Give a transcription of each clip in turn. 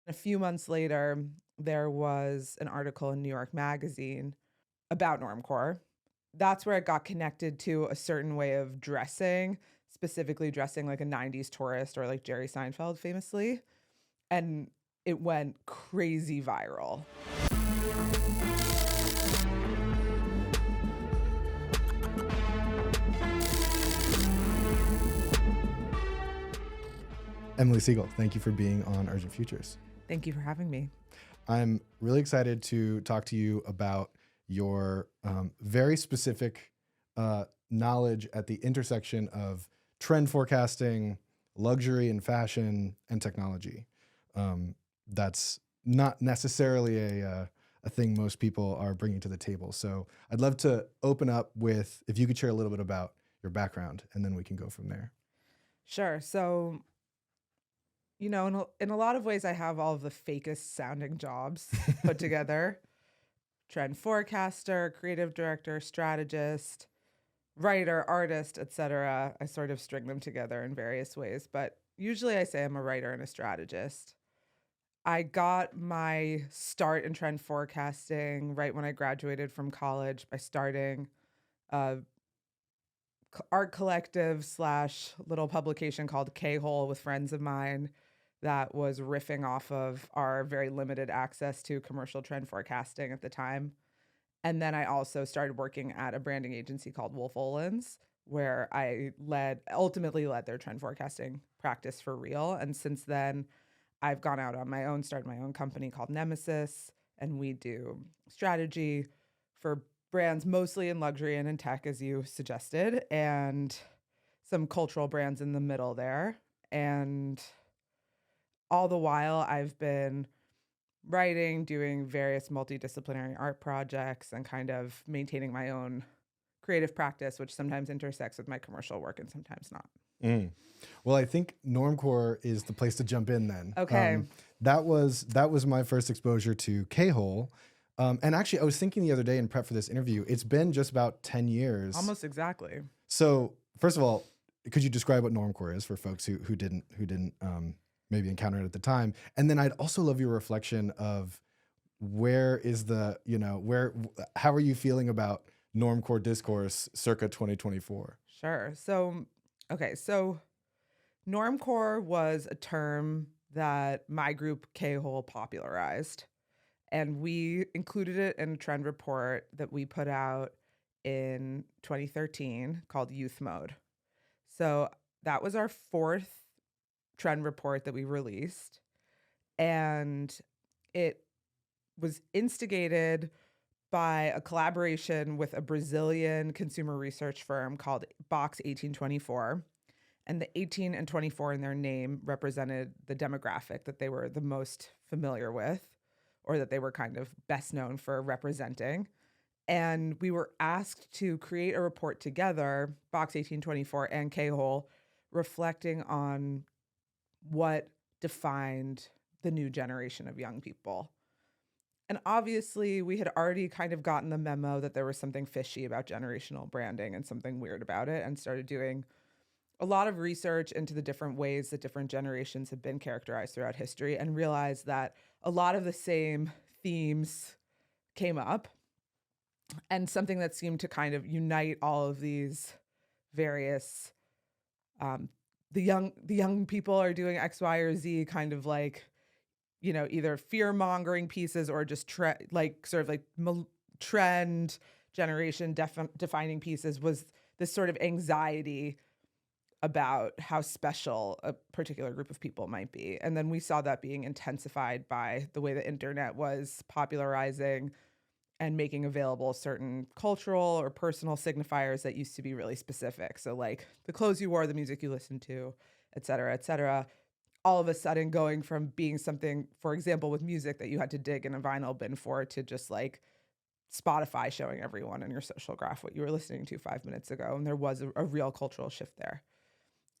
A few months later, there was an article in New York Magazine about Normcore. That's where it got connected to a certain way of dressing, specifically dressing like a 90s tourist or like Jerry Seinfeld famously. And it went crazy viral. Emily Segal, thank you for being on Urgent Futures. Thank you for having me. I'm really excited to talk to you about your very specific knowledge at the intersection of trend forecasting, luxury and fashion, and technology. That's not necessarily a thing most people are bringing to the table. So I'd love to open up with, if you could share a little bit about your background, and then we can go from there. Sure. So, in a lot of ways, I have all of the fakest sounding jobs put together. Trend forecaster, creative director, strategist, writer, artist, etc. I sort of string them together in various ways, but usually I say I'm a writer and a strategist. I got my start in trend forecasting right when I graduated from college by starting a art collective slash little publication called K-Hole with friends of mine that was riffing off of our very limited access to commercial trend forecasting at the time. And then I also started working at a branding agency called Wolf Olins, where I ultimately led their trend forecasting practice for real. And since then, I've gone out on my own, started my own company called Nemesis, and we do strategy for brands mostly in luxury and in tech, as you suggested, and some cultural brands in the middle there. And all the while, I've been writing, doing various multidisciplinary art projects, and kind of maintaining my own creative practice, which sometimes intersects with my commercial work and sometimes not. Mm. Well, I think Normcore is the place to jump in then. Okay. That was my first exposure to K-Hole. And actually, I was thinking the other day in prep for this interview, it's been just about 10 years. Almost exactly. So first of all, could you describe what Normcore is for folks who didn't maybe encounter it at the time? And then I'd also love your reflection of how are you feeling about Normcore discourse circa 2024? Sure. So Normcore was a term that my group K-Hole popularized, and we included it in a trend report that we put out in 2013 called Youth Mode. So that was our fourth trend report that we released, and it was instigated by a collaboration with a Brazilian consumer research firm called Box 1824. And the 18 and 24 in their name represented the demographic that they were the most familiar with, or that they were kind of best known for representing. And we were asked to create a report together, Box 1824 and K-Hole, reflecting on what defined the new generation of young people. And obviously, we had already kind of gotten the memo that there was something fishy about generational branding and something weird about it, and started doing a lot of research into the different ways that different generations have been characterized throughout history, and realized that a lot of the same themes came up. And something that seemed to kind of unite all of these various the young people are doing X, Y, or Z kind of like, either fear mongering pieces or just trend generation defining pieces, was this sort of anxiety about how special a particular group of people might be. And then we saw that being intensified by the way the internet was popularizing and making available certain cultural or personal signifiers that used to be really specific. So like the clothes you wore, the music you listened to, et cetera, all of a sudden going from being something, for example, with music that you had to dig in a vinyl bin for, to just like Spotify showing everyone in your social graph what you were listening to 5 minutes ago. And there was a real cultural shift there.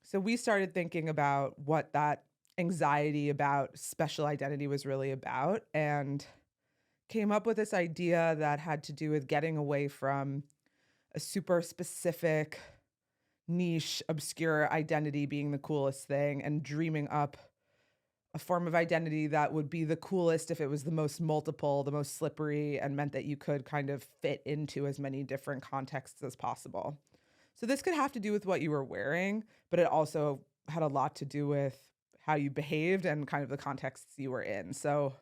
So we started thinking about what that anxiety about special identity was really about, and came up with this idea that had to do with getting away from a super specific, niche, obscure identity being the coolest thing, and dreaming up a form of identity that would be the coolest if it was the most multiple, the most slippery, and meant that you could kind of fit into as many different contexts as possible. So this could have to do with what you were wearing, but it also had a lot to do with how you behaved and kind of the contexts you were in. So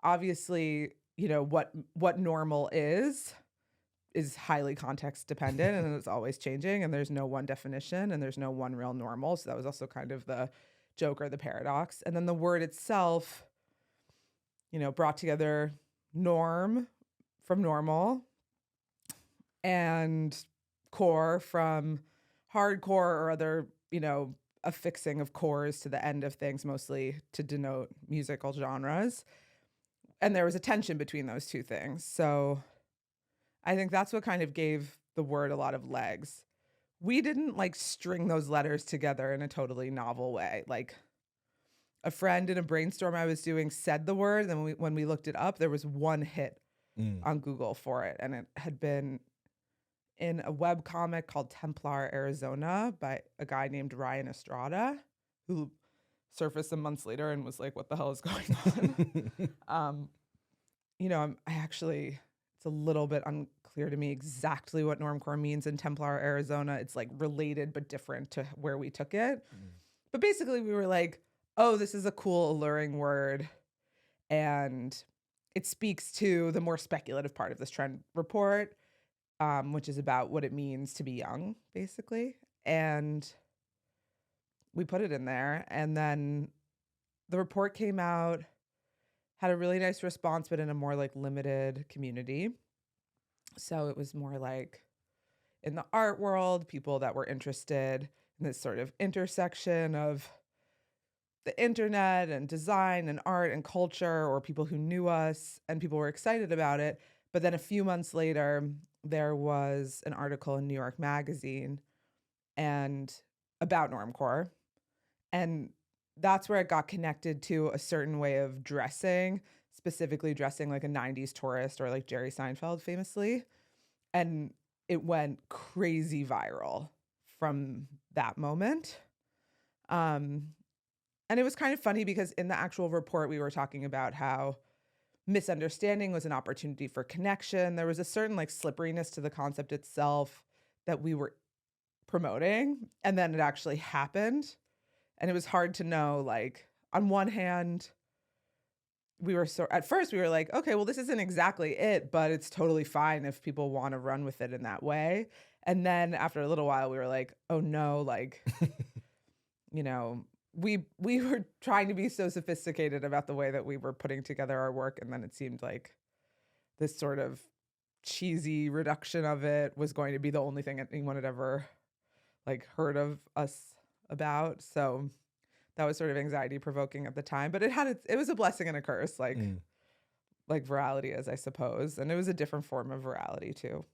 obviously, what normal is highly context dependent, and it's always changing, and there's no one definition and there's no one real normal. So that was also kind of the joke or the paradox. And then the word itself, brought together norm from normal and core from hardcore or other, affixing of cores to the end of things, mostly to denote musical genres. And there was a tension between those two things. So I think that's what kind of gave the word a lot of legs. We didn't like string those letters together in a totally novel way. Like a friend in a brainstorm I was doing said the word, and when we looked it up, there was one hit on Google for it, and it had been in a web comic called Templar Arizona by a guy named Ryan Estrada, who surfaced some months later and was like, "What the hell is going on?" It's a little bit unclear to me exactly what normcore means in Templar Arizona. It's like related but different to where we took it. But basically we were like, oh, this is a cool, alluring word. And it speaks to the more speculative part of this trend report, which is about what it means to be young, basically. And we put it in there. And then the report came out, had a really nice response, but in a more like limited community. So it was more like in the art world, people that were interested in this sort of intersection of the internet and design and art and culture, or people who knew us and people were excited about it. But then a few months later, there was an article in New York Magazine and about Normcore. And that's where it got connected to a certain way of dressing, specifically dressing like a 90s tourist or like Jerry Seinfeld famously. And it went crazy viral from that moment. And it was kind of funny because in the actual report, we were talking about how misunderstanding was an opportunity for connection. There was a certain like slipperiness to the concept itself that we were promoting. And then it actually happened. And it was hard to know, like, on one hand, at first we were like, okay, well, this isn't exactly it, but it's totally fine if people want to run with it in that way. And then after a little while, we were like, oh no, like, we were trying to be so sophisticated about the way that we were putting together our work. And then it seemed like this sort of cheesy reduction of it was going to be the only thing anyone had ever like heard of us about. So that was sort of anxiety provoking at the time, but it was a blessing and a curse, like virality is, I suppose. And it was a different form of virality too.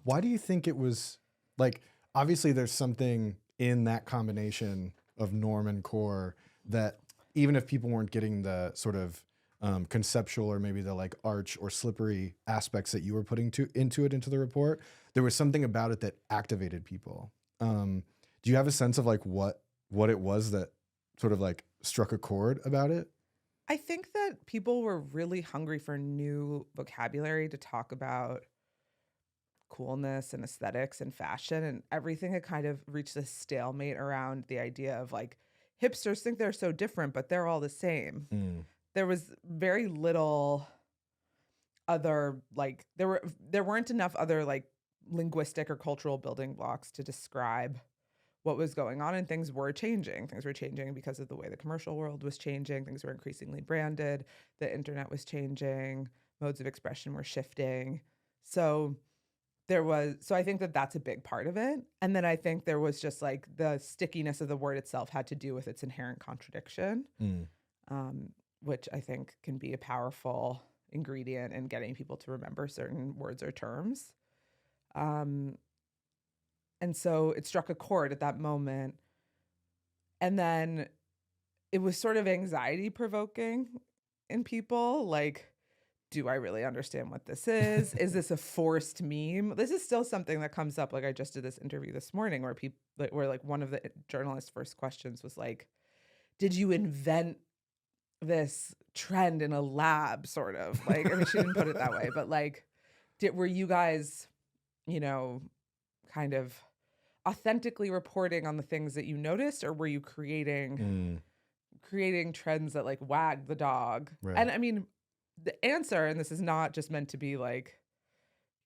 Why do you think it was like, obviously there's something in that combination of norm and core that even if people weren't getting the sort of conceptual or maybe the like arch or slippery aspects that you were putting into the report, there was something about it that activated people. Do you have a sense of like what it was that sort of like struck a chord about it? I think that people were really hungry for new vocabulary to talk about coolness and aesthetics and fashion, and everything had kind of reached a stalemate around the idea of like hipsters think they're so different, but they're all the same. There was very little other like there weren't enough other like linguistic or cultural building blocks to describe what was going on, and things were changing. Things were changing because of the way the commercial world was changing. Things were increasingly branded. The internet was changing. Modes of expression were shifting. So I think that that's a big part of it. And then I think there was just like the stickiness of the word itself had to do with its inherent contradiction, which I think can be a powerful ingredient in getting people to remember certain words or terms. And so it struck a chord at that moment. And then it was sort of anxiety provoking in people. Like, do I really understand what this is? Is this a forced meme? This is still something that comes up. Like I just did this interview this morning where like one of the journalist's first questions was like, did you invent this trend in a lab, sort of? Like, I mean, she didn't put it that way, but like, were you guys, you know, kind of authentically reporting on the things that you noticed, or were you creating trends that like wagged the dog? Right. And I mean, the answer, and this is not just meant to be like,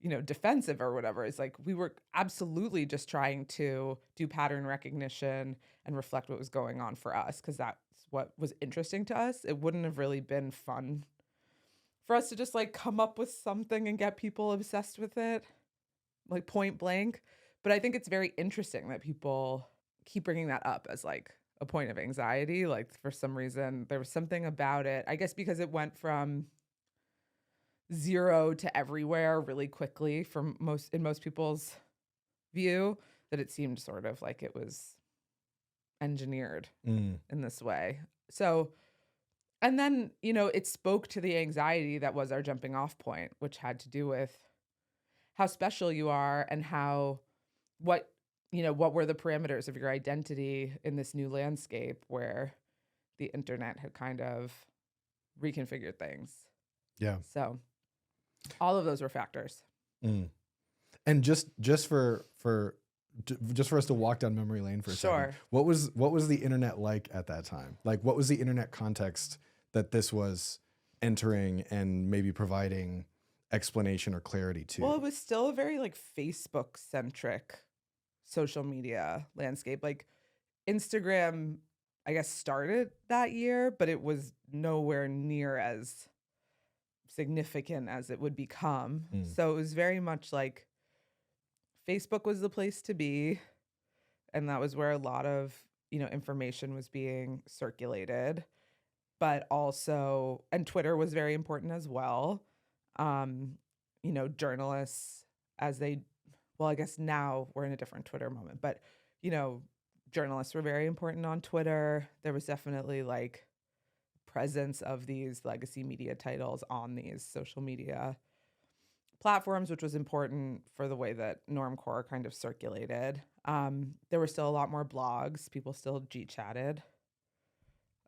you know, defensive or whatever, is like we were absolutely just trying to do pattern recognition and reflect what was going on for us, because that's what was interesting to us. It wouldn't have really been fun for us to just like come up with something and get people obsessed with it, like point blank. But I think it's very interesting that people keep bringing that up as like a point of anxiety. Like for some reason, there was something about it, I guess because it went from zero to everywhere really quickly from most people's view, that it seemed sort of like it was engineered in this way. So, and then, you know, it spoke to the anxiety that was our jumping off point, which had to do with how special you are and what were the parameters of your identity in this new landscape where the internet had kind of reconfigured things. Yeah. So all of those were factors. And just for us to walk down memory lane for a second, what was the internet like at that time? Like, what was the internet context that this was entering and maybe providing explanation or clarity to? Well, it was still a very like Facebook centric social media landscape. Like Instagram, I guess, started that year, but it was nowhere near as significant as it would become. So it was very much like Facebook was the place to be, and that was where a lot of, you know, information was being circulated. But also, and Twitter was very important as well. You know, journalists, well, I guess now we're in a different Twitter moment, but, you know, journalists were very important on Twitter. There was definitely like presence of these legacy media titles on these social media platforms, which was important for the way that Normcore kind of circulated. There were still a lot more blogs. People still G-chatted.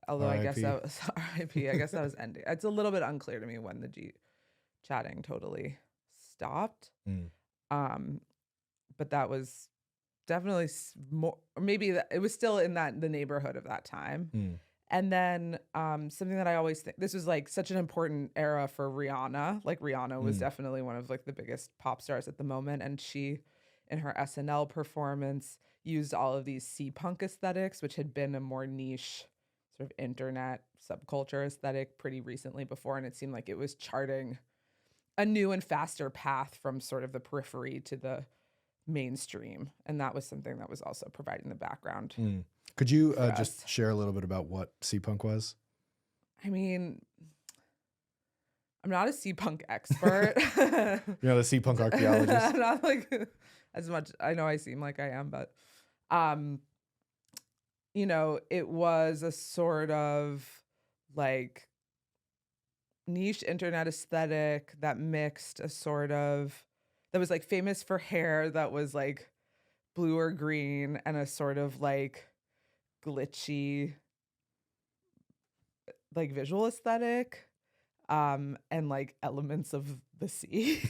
Although I guess that was RIP. I guess that was ending. It's a little bit unclear to me when the G-chatting totally stopped. But that was definitely more, or maybe it was still in the neighborhood of that time. And then something that I always think, this was like such an important era for Rihanna. Like Rihanna was definitely one of like the biggest pop stars at the moment. And she, in her SNL performance, used all of these C-punk aesthetics, which had been a more niche sort of internet subculture aesthetic pretty recently before. And it seemed like it was charting a new and faster path from sort of the periphery to the mainstream. And that was something that was also providing the background. Could you just share a little bit about what C-punk was? I mean, I'm not a C-punk expert. You're not a C-punk archaeologist. Not like as much. I know I seem like I am, but you know, it was a sort of like niche internet aesthetic that mixed a sort of, that was like famous for hair that was like blue or green, and a sort of like glitchy like visual aesthetic, and like elements of the sea.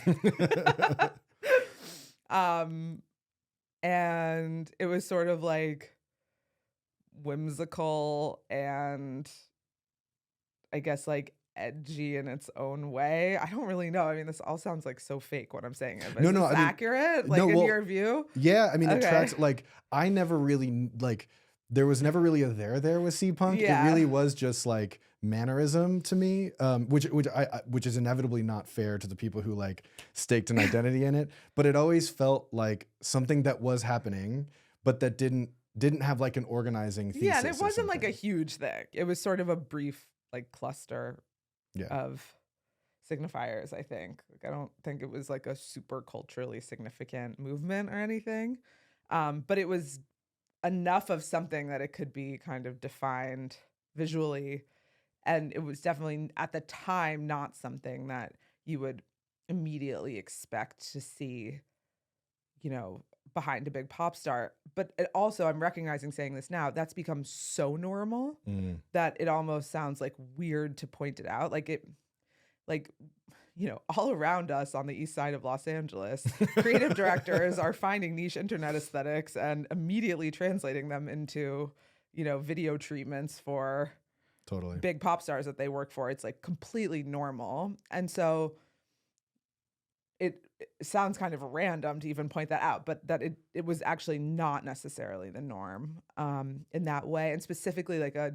And it was sort of like whimsical and I guess like edgy in its own way. I don't really know. I mean, this all sounds like so fake when I'm saying it, but is this accurate? Like in your view? Yeah, I mean, it tracks. Like, I never really like. There was never really a there with C-punk. Yeah. It really was just like mannerism to me, which is inevitably not fair to the people who like staked an identity in it. But it always felt like something that was happening, but that didn't have like an organizing thesis. Yeah, and it wasn't like a huge thing. It was sort of a brief like cluster of signifiers, I think. Like, I don't think it was like a super culturally significant movement or anything. But it was enough of something that it could be kind of defined visually. And it was definitely at the time not something that you would immediately expect to see, you know, behind a big pop star. But it also, I'm recognizing saying this now, that's become so normal that it almost sounds like weird to point it out. Like, all around us on the east side of Los Angeles, creative directors are finding niche internet aesthetics and immediately translating them into, video treatments for Totally. big pop stars that they work for. It's like completely normal. And so it sounds kind of random to even point that out, but that it was actually not necessarily the norm in that way. And specifically like a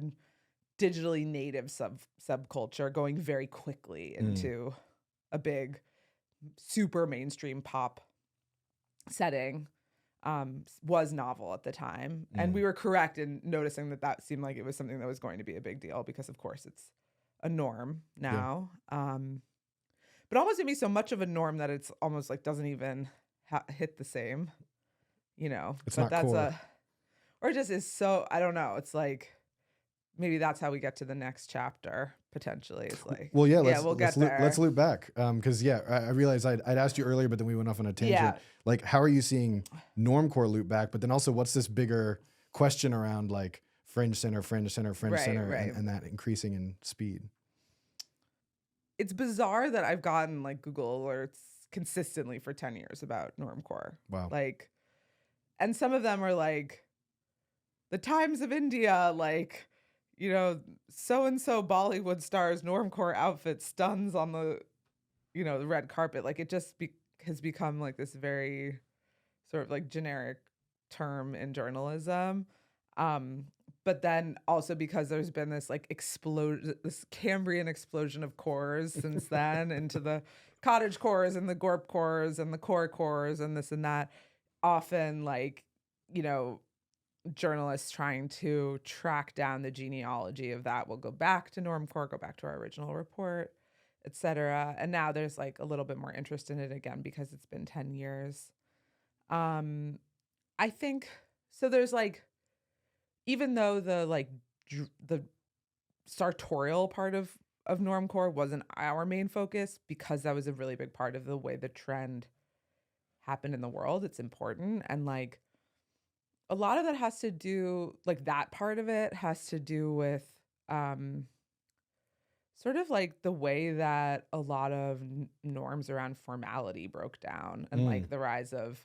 digitally native subculture going very quickly into a big, super mainstream pop setting was novel at the time. And we were correct in noticing that seemed like it was something that was going to be a big deal because, of course, it's a norm now. But almost made me so much of a norm that it's almost like doesn't even hit the same, It's but not core. or it just is so, I don't know. It's like, maybe that's how we get to the next chapter potentially. It's like, Well, yeah, we'll get there. Let's loop back. Cause I realized I'd asked you earlier, but then we went off on a tangent. Yeah. Like, how are you seeing normcore loop back? But then also what's this bigger question around like fringe center, Right. and that increasing in speed? It's bizarre that I've gotten like Google alerts consistently for 10 years about normcore. Wow. Like, and some of them are like, the Times of India, like, so-and-so Bollywood star's normcore outfit stuns on the, the red carpet. Like it just has become like this very sort of like generic term in journalism. But then also because there's been this like this Cambrian explosion of cores since then into the cottage cores and the gorp cores and the core cores and this and that. Often like, journalists trying to track down the genealogy of that will go back to normcore, go back to our original report, etc. And now there's like a little bit more interest in it again because it's been 10 years. I think so. There's like, even though the sartorial part of normcore wasn't our main focus, because that was a really big part of the way the trend happened in the world, it's important. And like a lot of that has to do, like that part of it has to do with sort of like the way that a lot of norms around formality broke down and like the rise of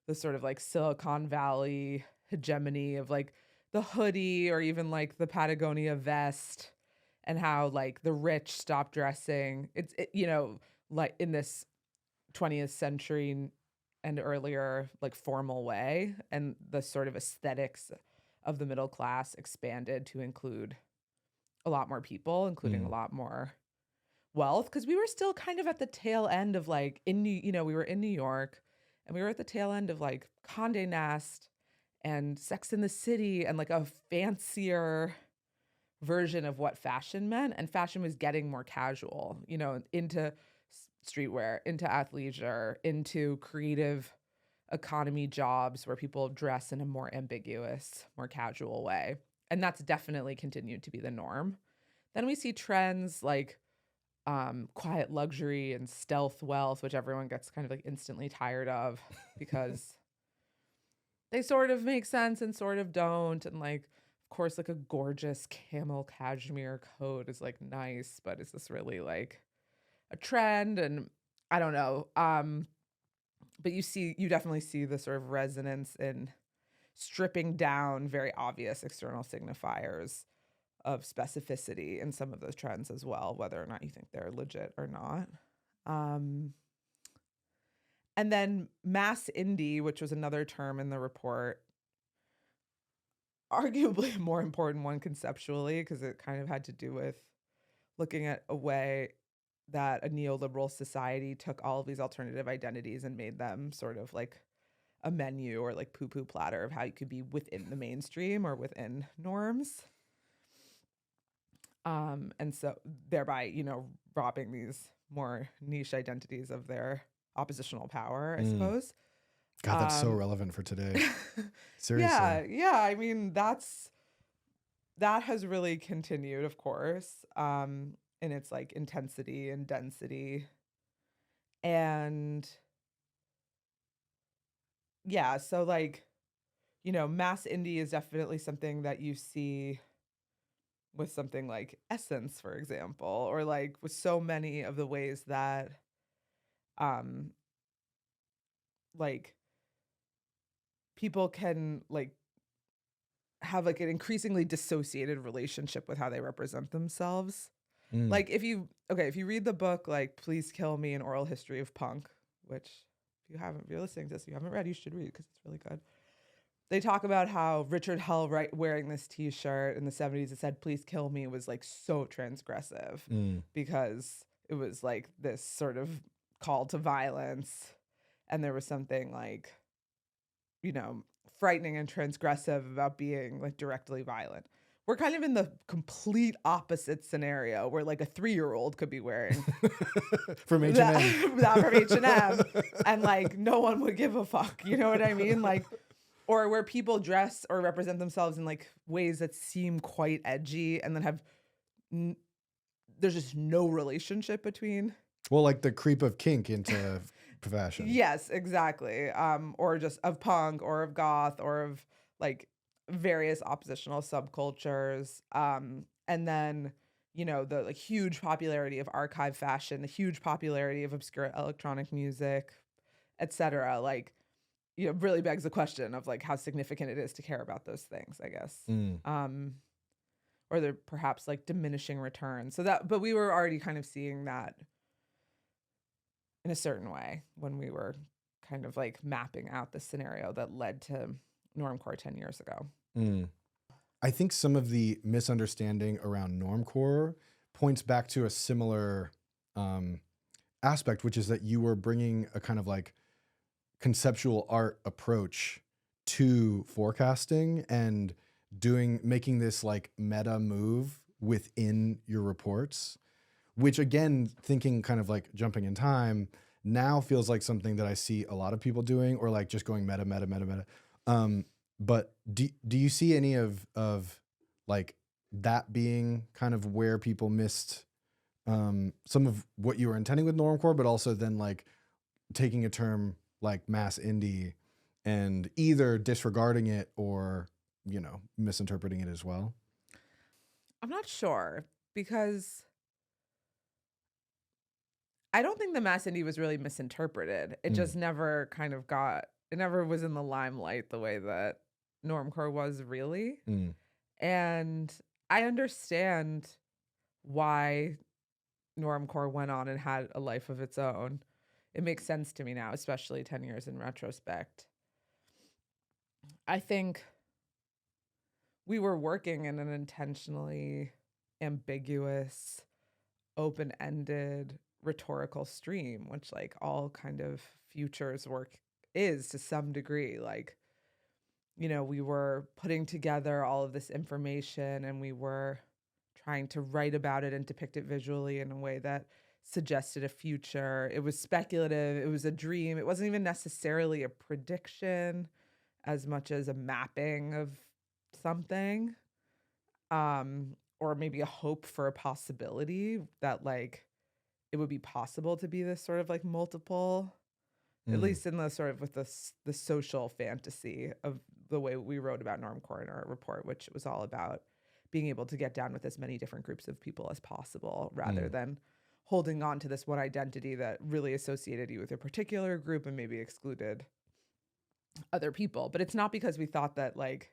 the sort of like Silicon Valley hegemony of like the hoodie or even like the Patagonia vest, and how like the rich stopped dressing. Like in this 20th century and earlier like formal way, and the sort of aesthetics of the middle class expanded to include a lot more people, including a lot more wealth, because we were still kind of at the tail end of like we were in New York, and we were at the tail end of like Condé Nast and Sex in the City and like a fancier version of what fashion meant. And fashion was getting more casual, into streetwear, into athleisure, into creative economy jobs where people dress in a more ambiguous, more casual way. And that's definitely continued to be the norm. Then we see trends like quiet luxury and stealth wealth, which everyone gets kind of like instantly tired of because they sort of make sense and sort of don't. And like, of course, like a gorgeous camel cashmere coat is like nice, but is this really like a trend? And I don't know. But you definitely see the sort of resonance in stripping down very obvious external signifiers of specificity in some of those trends as well, whether or not you think they're legit or not. And then mass indie, which was another term in the report, arguably a more important one conceptually, because it kind of had to do with looking at a way that a neoliberal society took all of these alternative identities and made them sort of like a menu or like poo-poo platter of how you could be within the mainstream or within norms. And so thereby, robbing these more niche identities of their oppositional power, I suppose. God, that's so relevant for today. Seriously. Yeah. I mean, that has really continued, of course, in its like intensity and density. And yeah, so like, mass indie is definitely something that you see with something like Essence, for example, or like with so many of the ways that um like people can like have like an increasingly dissociated relationship with how they represent themselves. Mm. Like if you read the book like Please Kill Me, An Oral History of Punk, which if you're listening to this, you haven't read, you should read because it's really good. They talk about how Richard Hell wearing this t-shirt in the 70s that said Please Kill Me was like so transgressive because it was like this sort of call to violence, and there was something like, you know, frightening and transgressive about being like directly violent. We're kind of in the complete opposite scenario where like a 3-year-old could be wearing From H&M. that from H&M and like no one would give a fuck. You know what I mean? Like, or where people dress or represent themselves in like ways that seem quite edgy and then there's just no relationship between. Well, like the creep of kink into fashion. Yes, exactly. Or just of punk or of goth or of like various oppositional subcultures. And then, the like huge popularity of archive fashion, the huge popularity of obscure electronic music, etc. Like, really begs the question of like how significant it is to care about those things, I guess. Or they're perhaps like diminishing returns. But we were already kind of seeing that in a certain way when we were kind of like mapping out the scenario that led to Normcore 10 years ago. I think some of the misunderstanding around Normcore points back to a similar aspect, which is that you were bringing a kind of like conceptual art approach to forecasting and making this like meta move within your reports, which again, thinking kind of like jumping in time, now feels like something that I see a lot of people doing, or like just going meta. But do you see any of like that being kind of where people missed some of what you were intending with Normcore, but also then like taking a term like mass indie and either disregarding it or, misinterpreting it as well? I'm not sure, because I don't think the mass indie was really misinterpreted. It just never it never was in the limelight the way that Normcore was really. And I understand why Normcore went on and had a life of its own. It makes sense to me now, especially 10 years in retrospect. I think we were working in an intentionally ambiguous, open-ended rhetorical stream, which like all kind of futures work is to some degree. Like, we were putting together all of this information and we were trying to write about it and depict it visually in a way that suggested a future. It was speculative. It was a dream. It wasn't even necessarily a prediction as much as a mapping of something, or maybe a hope for a possibility that like it would be possible to be this sort of like multiple, at least in the sort of with the social fantasy of the way we wrote about Normcore in our report, which was all about being able to get down with as many different groups of people as possible rather than holding on to this one identity that really associated you with a particular group and maybe excluded other people. But it's not because we thought that like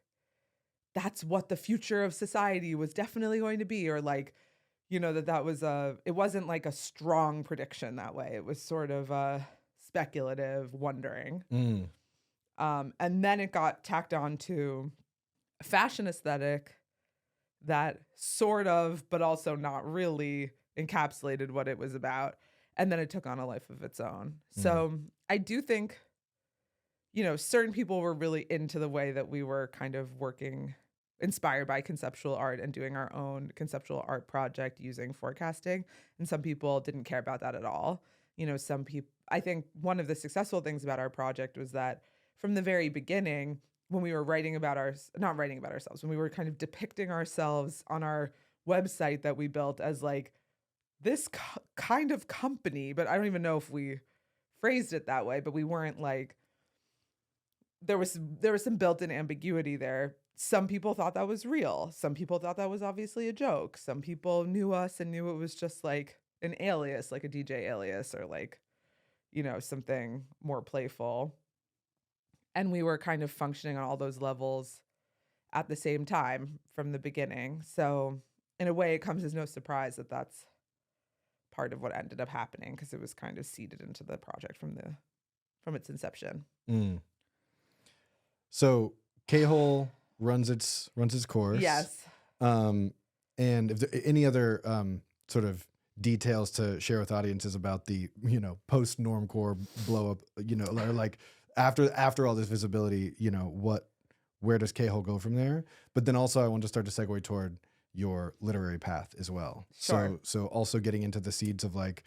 that's what the future of society was definitely going to be, or like, that was it wasn't like a strong prediction that way. It was sort of a speculative wondering. And then it got tacked on to a fashion aesthetic that sort of, but also not really encapsulated what it was about. And then it took on a life of its own. So I do think, certain people were really into the way that we were kind of working, inspired by conceptual art and doing our own conceptual art project using forecasting. And some people didn't care about that at all. Some people, I think one of the successful things about our project was that from the very beginning, when we were not writing about ourselves, when we were kind of depicting ourselves on our website that we built as like this kind of company, but I don't even know if we phrased it that way, but we weren't like, there was some built-in ambiguity there. Some people thought that was real. Some people thought that was obviously a joke. Some people knew us and knew it was just like an alias, like a DJ alias, or like, something more playful. And we were kind of functioning on all those levels at the same time from the beginning. So in a way, it comes as no surprise that that's part of what ended up happening, because it was kind of seeded into the project from its inception. Mm. So K-hole runs its course. Yes. And if there any other sort of details to share with audiences about the post Normcore blow up, or like after all this visibility, where does K-hole go from there? But then also I want to start to segue toward your literary path as well. Sure. So also getting into the seeds of like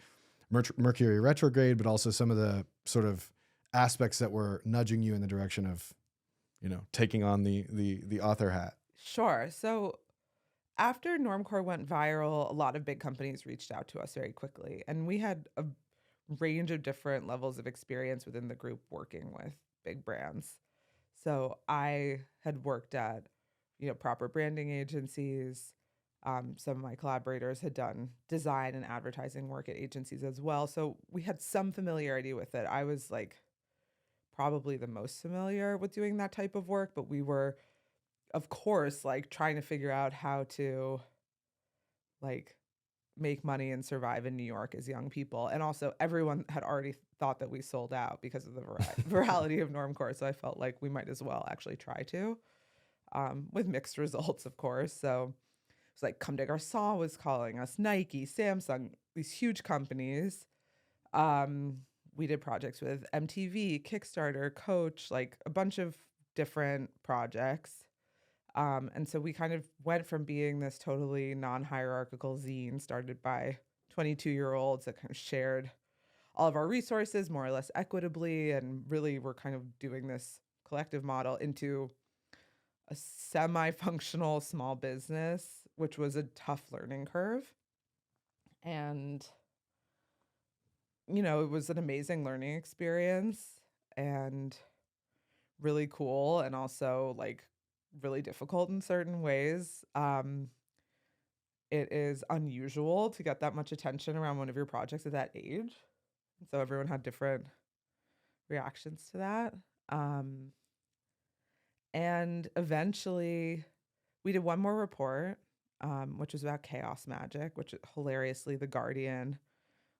Mercury Retrograde, but also some of the sort of aspects that were nudging you in the direction of, taking on the author hat. Sure. So after Normcore went viral, a lot of big companies reached out to us very quickly, and we had a range of different levels of experience within the group working with big brands. So I had worked at, proper branding agencies. Some of my collaborators had done design and advertising work at agencies as well. So we had some familiarity with it. I was like probably the most familiar with doing that type of work, but we were, of course, like trying to figure out how to like make money and survive in New York as young people. And also everyone had already thought that we sold out because of the virality of Normcore. So I felt like we might as well actually try to, with mixed results, of course. So it's like Comme des Garçons was calling us, Nike, Samsung, these huge companies. We did projects with MTV, Kickstarter, Coach, like a bunch of different projects. And so we kind of went from being this totally non-hierarchical zine started by 22-year-olds that kind of shared all of our resources more or less equitably, and really were kind of doing this collective model into a semi-functional small business, which was a tough learning curve. And, it was an amazing learning experience and really cool, and also like really difficult in certain ways. It is unusual to get that much attention around one of your projects at that age. So everyone had different reactions to that. And eventually we did one more report, which was about chaos magic, which hilariously The Guardian,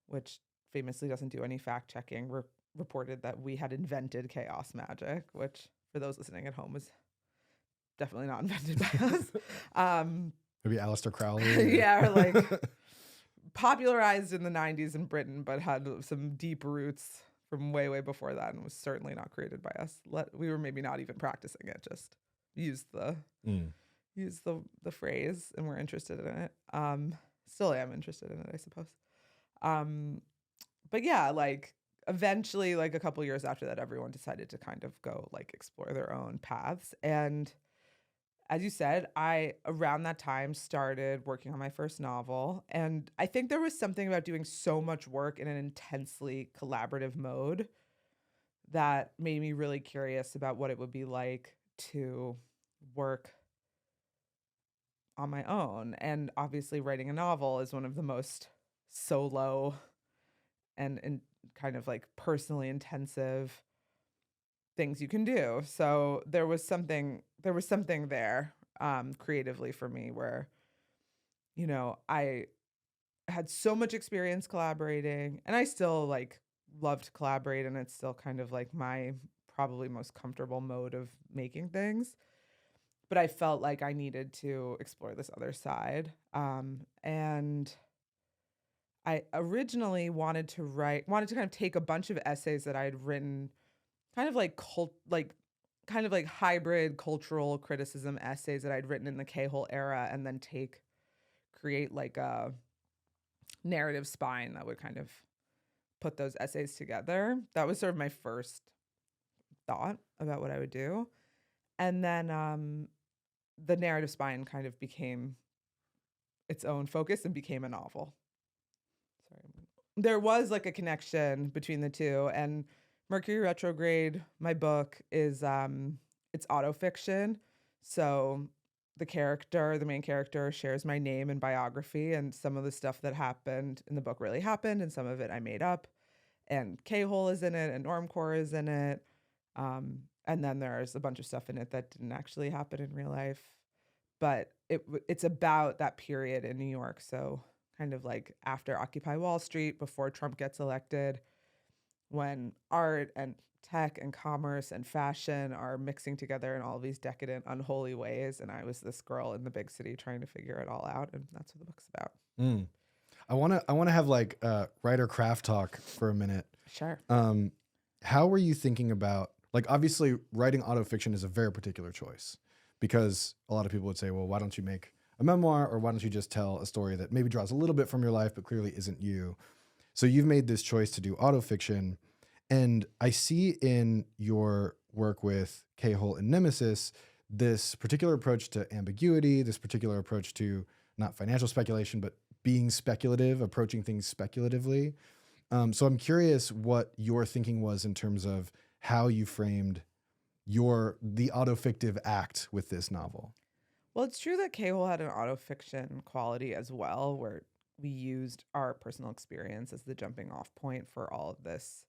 which famously doesn't do any fact checking, reported that we had invented chaos magic, which for those listening at home was definitely not invented by us. Maybe Aleister Crowley. Yeah, or like popularized in the 90s in Britain, but had some deep roots from way, way before that, and was certainly not created by us. We were maybe not even practicing it, just used the phrase, and we're interested in it. Still am interested in it, I suppose. But yeah, like eventually, like a couple years after that, everyone decided to kind of go like explore their own paths. And as you said, I around that time started working on my first novel. And I think there was something about doing so much work in an intensely collaborative mode that made me really curious about what it would be like to work on my own. And obviously writing a novel is one of the most solo and kind of like personally intensive things you can do. So there was something there creatively for me where, I had so much experience collaborating, and I still like love to collaborate, and it's still kind of like my probably most comfortable mode of making things. But I felt like I needed to explore this other side. And I originally wanted to kind of take a bunch of essays that I had written, kind of like kind of like hybrid cultural criticism essays that I'd written in the K-hole era, and then create like a narrative spine that would kind of put those essays together. That was sort of my first thought about what I would do. And then the narrative spine kind of became its own focus and became a novel. Sorry. There was like a connection between the two, and Mercury Retrograde, my book, is it's autofiction. So the main character, shares my name and biography, and some of the stuff that happened in the book really happened, and some of it I made up. And K-hole is in it, and Normcore is in it. And then there's a bunch of stuff in it that didn't actually happen in real life. But it's about that period in New York. So kind of like after Occupy Wall Street, before Trump gets elected, when art and tech and commerce and fashion are mixing together in all these decadent, unholy ways. And I was this girl in the big city trying to figure it all out. And that's what the book's about. Mm. I wanna have like writer craft talk for a minute. Sure. How were you thinking about, like, obviously writing autofiction is a very particular choice, because a lot of people would say, well, why don't you make a memoir, or why don't you just tell a story that maybe draws a little bit from your life but clearly isn't you? So you've made this choice to do autofiction, and I see in your work with K-hole and Nemesis this particular approach to ambiguity, this particular approach to not financial speculation, but being speculative, approaching things speculatively. So I'm curious what your thinking was in terms of how you framed the autofictive act with this novel. Well, it's true that K-hole had an autofiction quality as well, where we used our personal experience as the jumping off point for all of this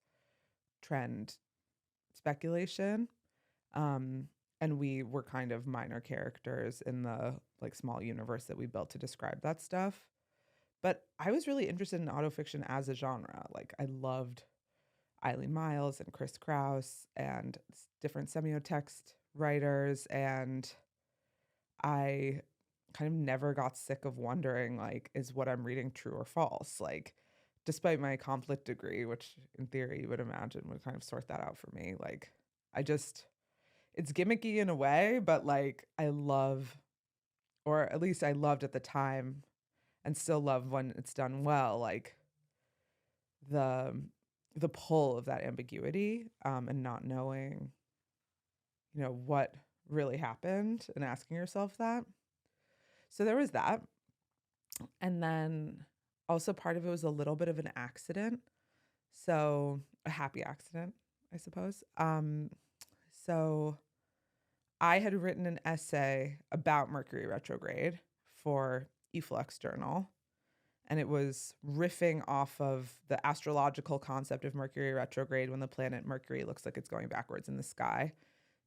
trend speculation. And we were kind of minor characters in the like small universe that we built to describe that stuff. But I was really interested in autofiction as a genre. Like I loved Eileen Miles and Chris Kraus and different semiotext writers, and I kind of never got sick of wondering, like, is what I'm reading true or false? Like, despite my conflict degree, which in theory you would imagine would kind of sort that out for me, like, it's gimmicky in a way, but like, I love, or at least I loved at the time and still love when it's done well, like the the pull of that ambiguity, and not knowing, what really happened and asking yourself that. So there was that. And then also part of it was a little bit of an accident. So a happy accident, I suppose. So I had written an essay about Mercury retrograde for eFlux Journal, and it was riffing off of the astrological concept of Mercury retrograde when the planet Mercury looks like it's going backwards in the sky,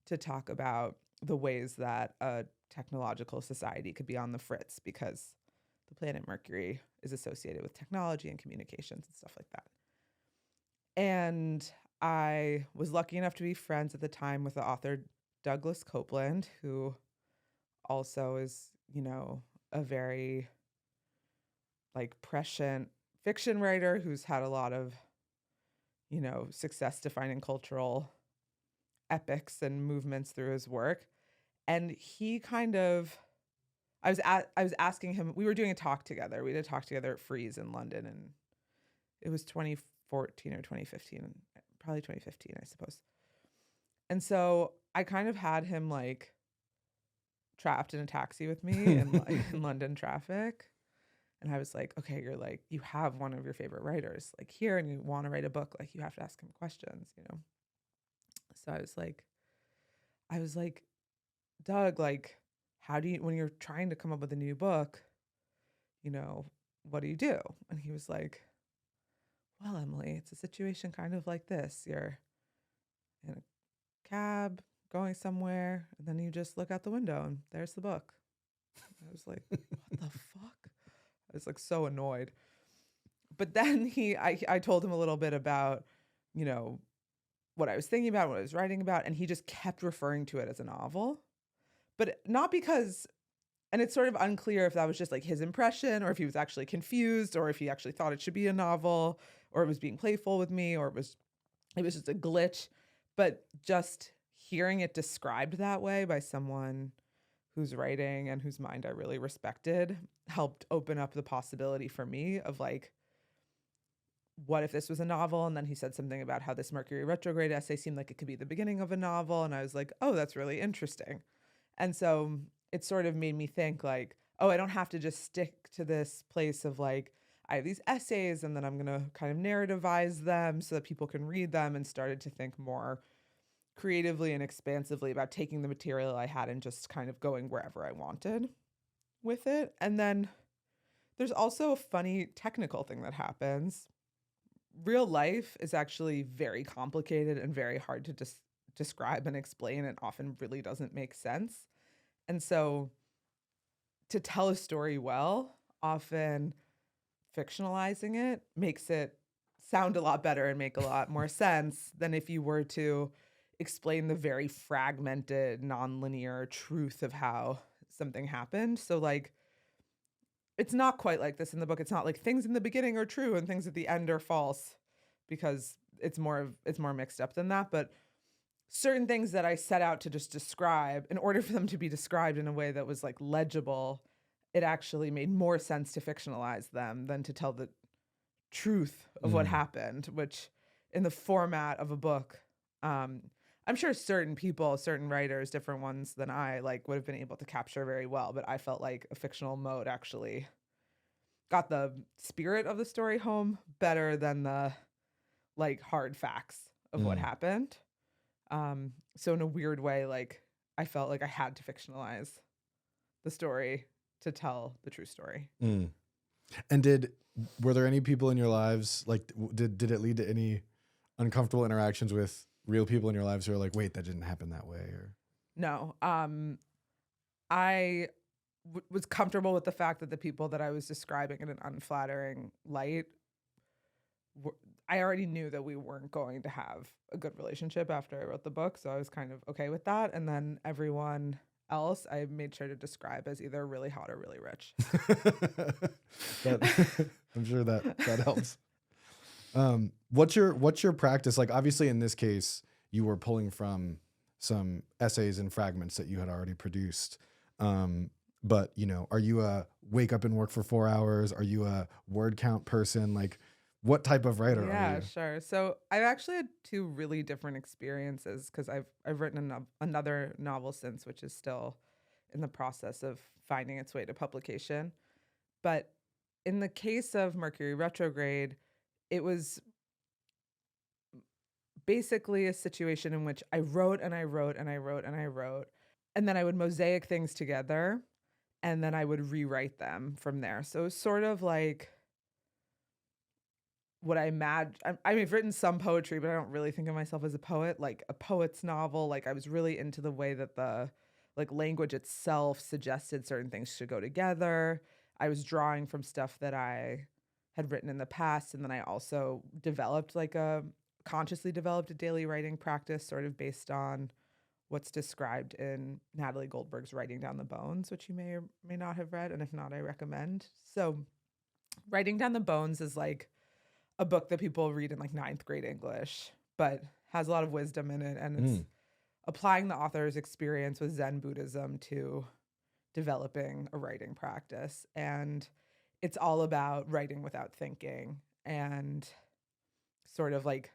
to talk about the ways that a technological society could be on the fritz because the planet Mercury is associated with technology and communications and stuff like that. And I was lucky enough to be friends at the time with the author Douglas Copeland, who also is, a very like prescient fiction writer who's had a lot of, success defining cultural epics and movements through his work. And he kind of, I was asking him, we were doing a talk together. We did a talk together at Freeze in London, and it was 2014 or 2015, probably 2015, I suppose. And so I kind of had him like trapped in a taxi with me in, like, in London traffic. And I was like, okay, you have one of your favorite writers like here, and you want to write a book, like you have to ask him questions. So I was like, Doug, like, how do you, when you're trying to come up with a new book, what do you do? And he was like, well, Emily, it's a situation kind of like this. You're in a cab going somewhere, and then you just look out the window and there's the book. I was like, what the fuck? I was like so annoyed. But then I told him a little bit about, what I was thinking about, what I was writing about, and he just kept referring to it as a novel. But not because, and it's sort of unclear if that was just like his impression, or if he was actually confused, or if he actually thought it should be a novel, or it was being playful with me, or it was just a glitch. But just hearing it described that way by someone whose writing and whose mind I really respected helped open up the possibility for me of like, what if this was a novel? And then he said something about how this Mercury retrograde essay seemed like it could be the beginning of a novel. And I was like, oh, that's really interesting. And so it sort of made me think like, oh, I don't have to just stick to this place of like, I have these essays and then I'm going to kind of narrativize them so that people can read them, and started to think more creatively and expansively about taking the material I had and just kind of going wherever I wanted with it. And then there's also a funny technical thing that happens. Real life is actually very complicated and very hard to describe and explain, and often really doesn't make sense. And so to tell a story well, often fictionalizing it makes it sound a lot better and make a lot more sense than if you were to explain the very fragmented, nonlinear truth of how something happened. So like, it's not quite like this in the book. It's not like things in the beginning are true and things at the end are false, because it's more mixed up than that. But certain things that I set out to just describe, in order for them to be described in a way that was like legible, it actually made more sense to fictionalize them than to tell the truth of what happened, which in the format of a book, I'm sure certain people, certain writers, different ones than I, like, would have been able to capture very well. But I felt like a fictional mode actually got the spirit of the story home better than the like hard facts of what happened. So in a weird way, like, I felt like I had to fictionalize the story to tell the true story. And were there any people in your lives, like, did it lead to any uncomfortable interactions with real people in your lives who are like, wait, that didn't happen that way? Or No. I was comfortable with the fact that the people that I was describing in an unflattering light, I already knew that we weren't going to have a good relationship after I wrote the book. So I was kind of okay with that. And then everyone else I made sure to describe as either really hot or really rich. I'm sure that helps. What's your practice? Like, obviously in this case, you were pulling from some essays and fragments that you had already produced. But are you a wake up and work for 4 hours? Are you a word count person? Like, what type of writer are you? Yeah, sure. So I've actually had two really different experiences, because I've written another novel since, which is still in the process of finding its way to publication. But in the case of Mercury Retrograde, it was basically a situation in which I wrote and I wrote and I wrote and I wrote, and then I would mosaic things together, and then I would rewrite them from there. So it was sort of like what I imagine. I mean, I've written some poetry, but I don't really think of myself as a poet, like a poet's novel. Like, I was really into the way that the like language itself suggested certain things should go together. I was drawing from stuff that I had written in the past, and then I also consciously developed a daily writing practice sort of based on what's described in Natalie Goldberg's Writing Down the Bones, which you may or may not have read, and if not, I recommend. So Writing Down the Bones is like a book that people read in like 9th grade English, but has a lot of wisdom in it, and it's applying the author's experience with Zen Buddhism to developing a writing practice. And it's all about writing without thinking, and sort of like,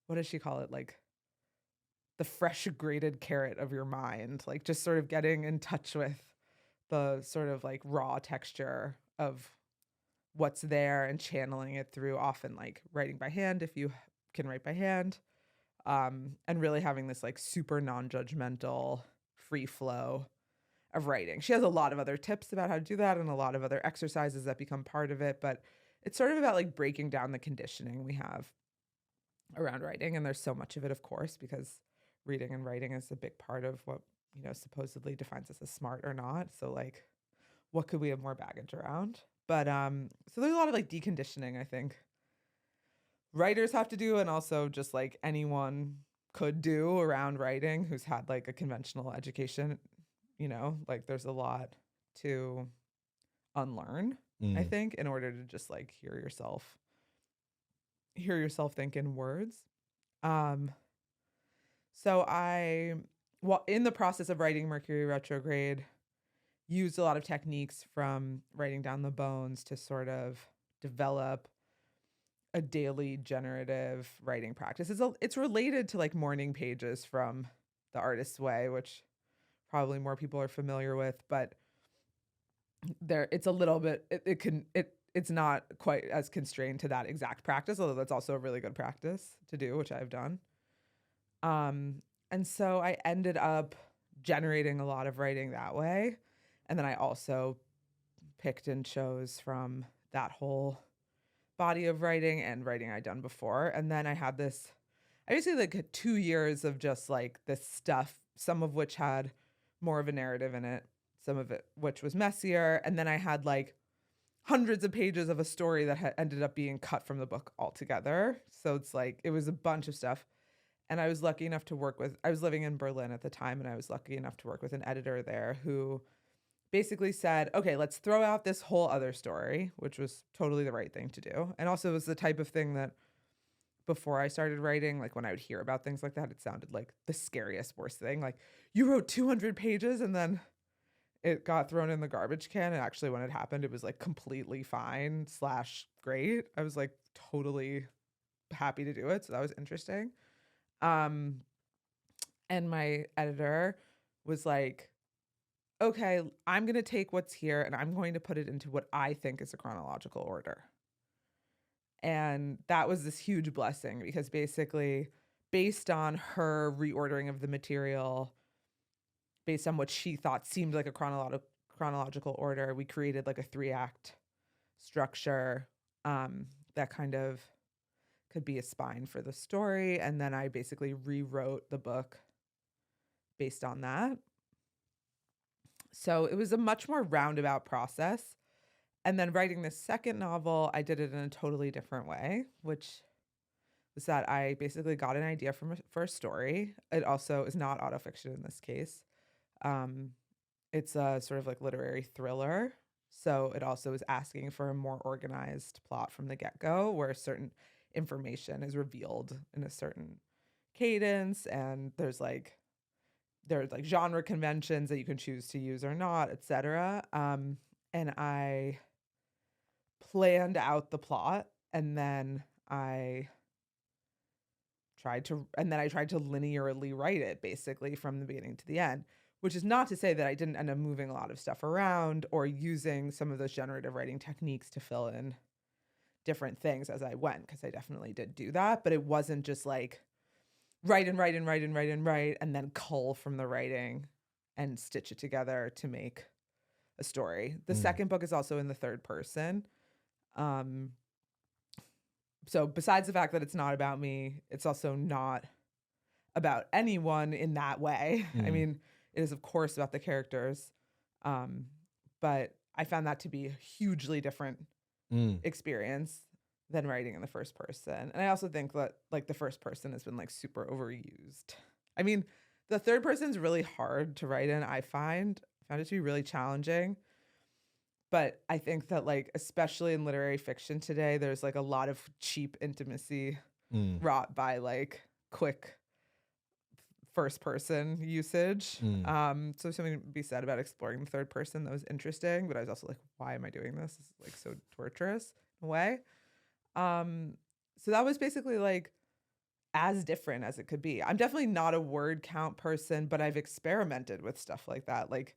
what does she call it? Like the fresh grated carrot of your mind, like just sort of getting in touch with the sort of like raw texture of what's there and channeling it through, often like writing by hand if you can write by hand, and really having this like super non-judgmental free flow of writing. She has a lot of other tips about how to do that and a lot of other exercises that become part of it, but it's sort of about like breaking down the conditioning we have around writing. And there's so much of it, of course, because reading and writing is a big part of what supposedly defines us as smart or not. So like, what could we have more baggage around? But so there's a lot of like deconditioning, I think, writers have to do, and also just like anyone could do around writing who's had like a conventional education. Like, there's a lot to unlearn, I think, in order to just like hear yourself think in words. So in the process of writing Mercury Retrograde, used a lot of techniques from Writing Down the Bones to sort of develop a daily generative writing practice. It's related to like morning pages from The Artist's Way, which probably more people are familiar with, but it's a little bit, it's not quite as constrained to that exact practice, although that's also a really good practice to do, which I've done. And so I ended up generating a lot of writing that way. And then I also picked and chose from that whole body of writing and writing I'd done before. And then I basically like 2 years of just like this stuff, some of which had more of a narrative in it, some of it which was messier. And then I had like hundreds of pages of a story that had ended up being cut from the book altogether. So it's like, it was a bunch of stuff. And I was lucky enough to I was living in Berlin at the time, and I was lucky enough to work with an editor there who basically said, okay, let's throw out this whole other story, which was totally the right thing to do. And also was the type of thing that before I started writing, like when I would hear about things like that, it sounded like the scariest, worst thing. Like, you wrote 200 pages and then it got thrown in the garbage can. And actually, when it happened, it was like completely fine / great. I was like totally happy to do it. So that was interesting. And my editor was like, okay, I'm going to take what's here and I'm going to put it into what I think is a chronological order. And that was this huge blessing because basically, based on her reordering of the material, based on what she thought seemed like a chronological order, we created like a 3-act structure that kind of could be a spine for the story. And then I basically rewrote the book based on that. So it was a much more roundabout process. And then writing the second novel, I did it in a totally different way, which was that I basically got an idea for a story. It also is not autofiction in this case. It's a sort of like literary thriller. So it also is asking for a more organized plot from the get-go, where certain information is revealed in a certain cadence, and there's like genre conventions that you can choose to use or not, etc. And I planned out the plot, and then I tried to linearly write it basically from the beginning to the end, which is not to say that I didn't end up moving a lot of stuff around or using some of those generative writing techniques to fill in different things as I went, because I definitely did do that, but it wasn't just like write and then cull from the writing and stitch it together to make a story. The second book is also in the third person. So besides the fact that it's not about me, it's also not about anyone in that way. I mean, it is of course about the characters. But I found that to be a hugely different experience than writing in the first person. And I also think that like the first person has been like super overused. I mean, the third person's really hard to write in, I found it to be really challenging. But I think that like, especially in literary fiction today, there's like a lot of cheap intimacy wrought by like quick first person usage. So something to be said about exploring the third person that was interesting, but I was also like, why am I doing this? This is like so torturous in a way. So that was basically like as different as it could be. I'm definitely not a word count person, but I've experimented with stuff like that. Like,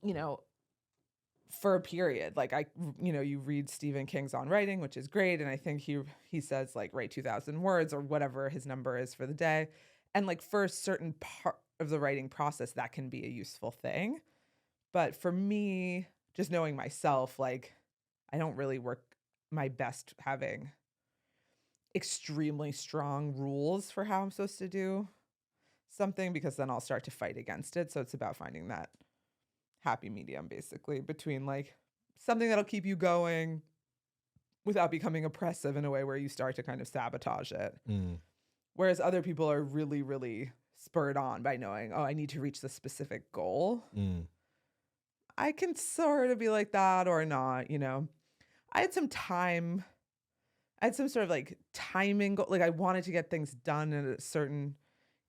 you know, for a period, like you read Stephen King's On Writing, which is great. And I think he says like write 2,000 words or whatever his number is for the day. And like for a certain part of the writing process, that can be a useful thing. But for me, just knowing myself, like I don't really work my best having extremely strong rules for how I'm supposed to do something, because then I'll start to fight against it. So it's about finding that happy medium basically between like something that'll keep you going without becoming oppressive in a way where you start to kind of sabotage it. Whereas other people are really, really spurred on by knowing, oh, I need to reach this specific goal. I can sort of be like that or not, you know. I had some sort of like timing goal. Like I wanted to get things done at a certain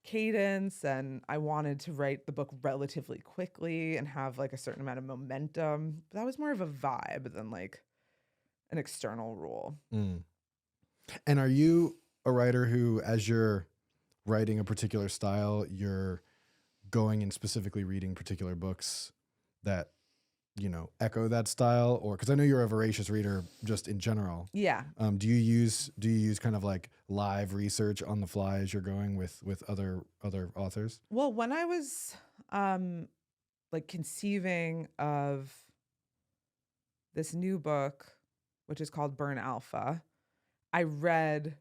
cadence, and I wanted to write the book relatively quickly and have like a certain amount of momentum. But that was more of a vibe than like an external rule. And are you a writer who, as you're writing a particular style, you're going and specifically reading particular books that echo that style, or because I know you're a voracious reader just in general. Yeah. Do you use kind of like live research on the fly as you're going with other authors? Well, when I was like conceiving of this new book, which is called Burn Alpha, I read,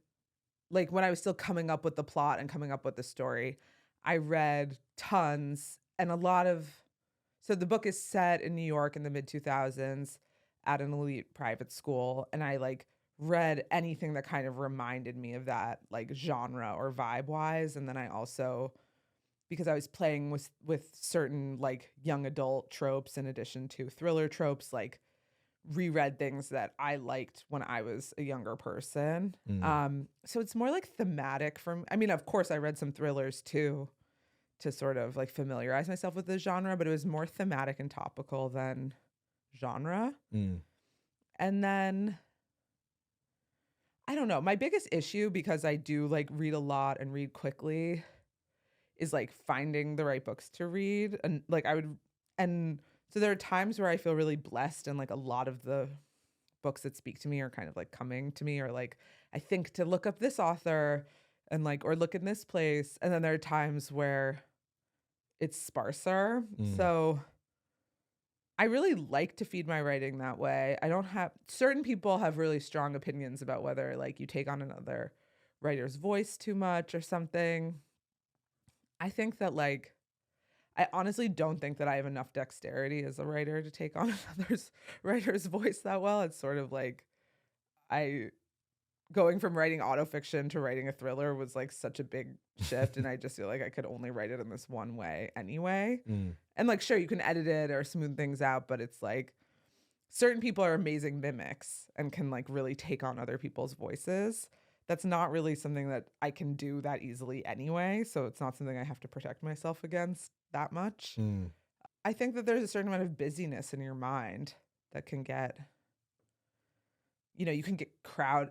like when I was still coming up with the plot and coming up with the story, I read tons and a lot of, so the book is set in New York in the mid 2000s at an elite private school. And I like read anything that kind of reminded me of that, like genre or vibe wise. And then I also, because I was playing with certain like young adult tropes in addition to thriller tropes, like reread things that I liked when I was a younger person. So it's more like thematic from, I mean, of course I read some thrillers too to sort of like familiarize myself with the genre, but it was more thematic and topical than genre. And then I don't know, my biggest issue, because I do like read a lot and read quickly, is like finding the right books to read. And like and so there are times where I feel really blessed and like a lot of the books that speak to me are kind of like coming to me, or like I think to look up this author and like, or look in this place. And then there are times where it's sparser. So I really like to feed my writing that way. I don't have, certain people have really strong opinions about whether like you take on another writer's voice too much or something. I think that like, I honestly don't think that I have enough dexterity as a writer to take on another's writer's voice that well. It's sort of like I going from writing autofiction to writing a thriller was like such a big shift, and I just feel like I could only write it in this one way anyway. And like sure, you can edit it or smooth things out, but it's like certain people are amazing mimics and can like really take on other people's voices. That's not really something that I can do that easily anyway, so it's not something I have to protect myself against that much. I think that there's a certain amount of busyness in your mind that can get, you can get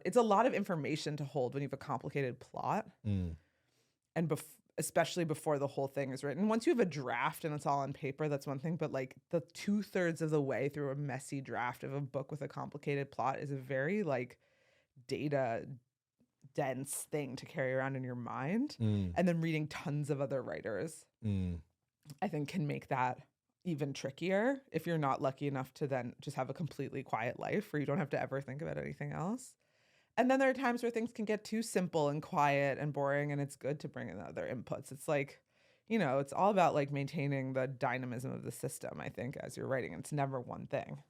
it's a lot of information to hold when you have a complicated plot. And especially before the whole thing is written. Once you have a draft and it's all on paper, that's one thing. But like the 2/3 of the way through a messy draft of a book with a complicated plot is a very like data dense thing to carry around in your mind. And then reading tons of other writers, I think can make that even trickier if you're not lucky enough to then just have a completely quiet life where you don't have to ever think about anything else. And then there are times where things can get too simple and quiet and boring, and it's good to bring in other inputs. It's like, it's all about like maintaining the dynamism of the system, I think, as you're writing. It's never one thing.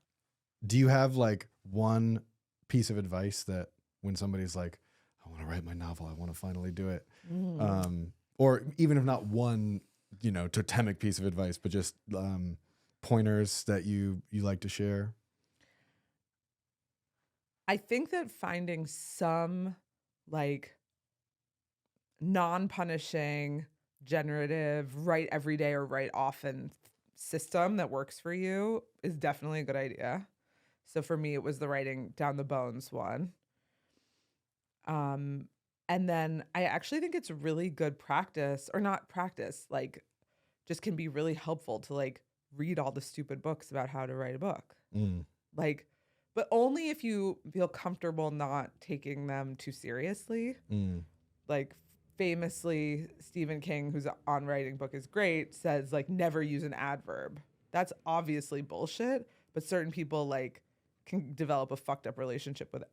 Do you have like one piece of advice that when somebody's like, I want to write my novel, I want to finally do it, or even if not one, totemic piece of advice, but just pointers that you like to share? I think that finding some like non-punishing, generative, write every day or write often system that works for you is definitely a good idea. So for me, it was the writing down the bones one. And then I actually think it's really good practice, or not practice, like just can be really helpful to like read all the stupid books about how to write a book. Like, but only if you feel comfortable not taking them too seriously. Like famously, Stephen King, who's on writing book is great, says like never use an adverb. That's obviously bullshit, but certain people like can develop a fucked up relationship with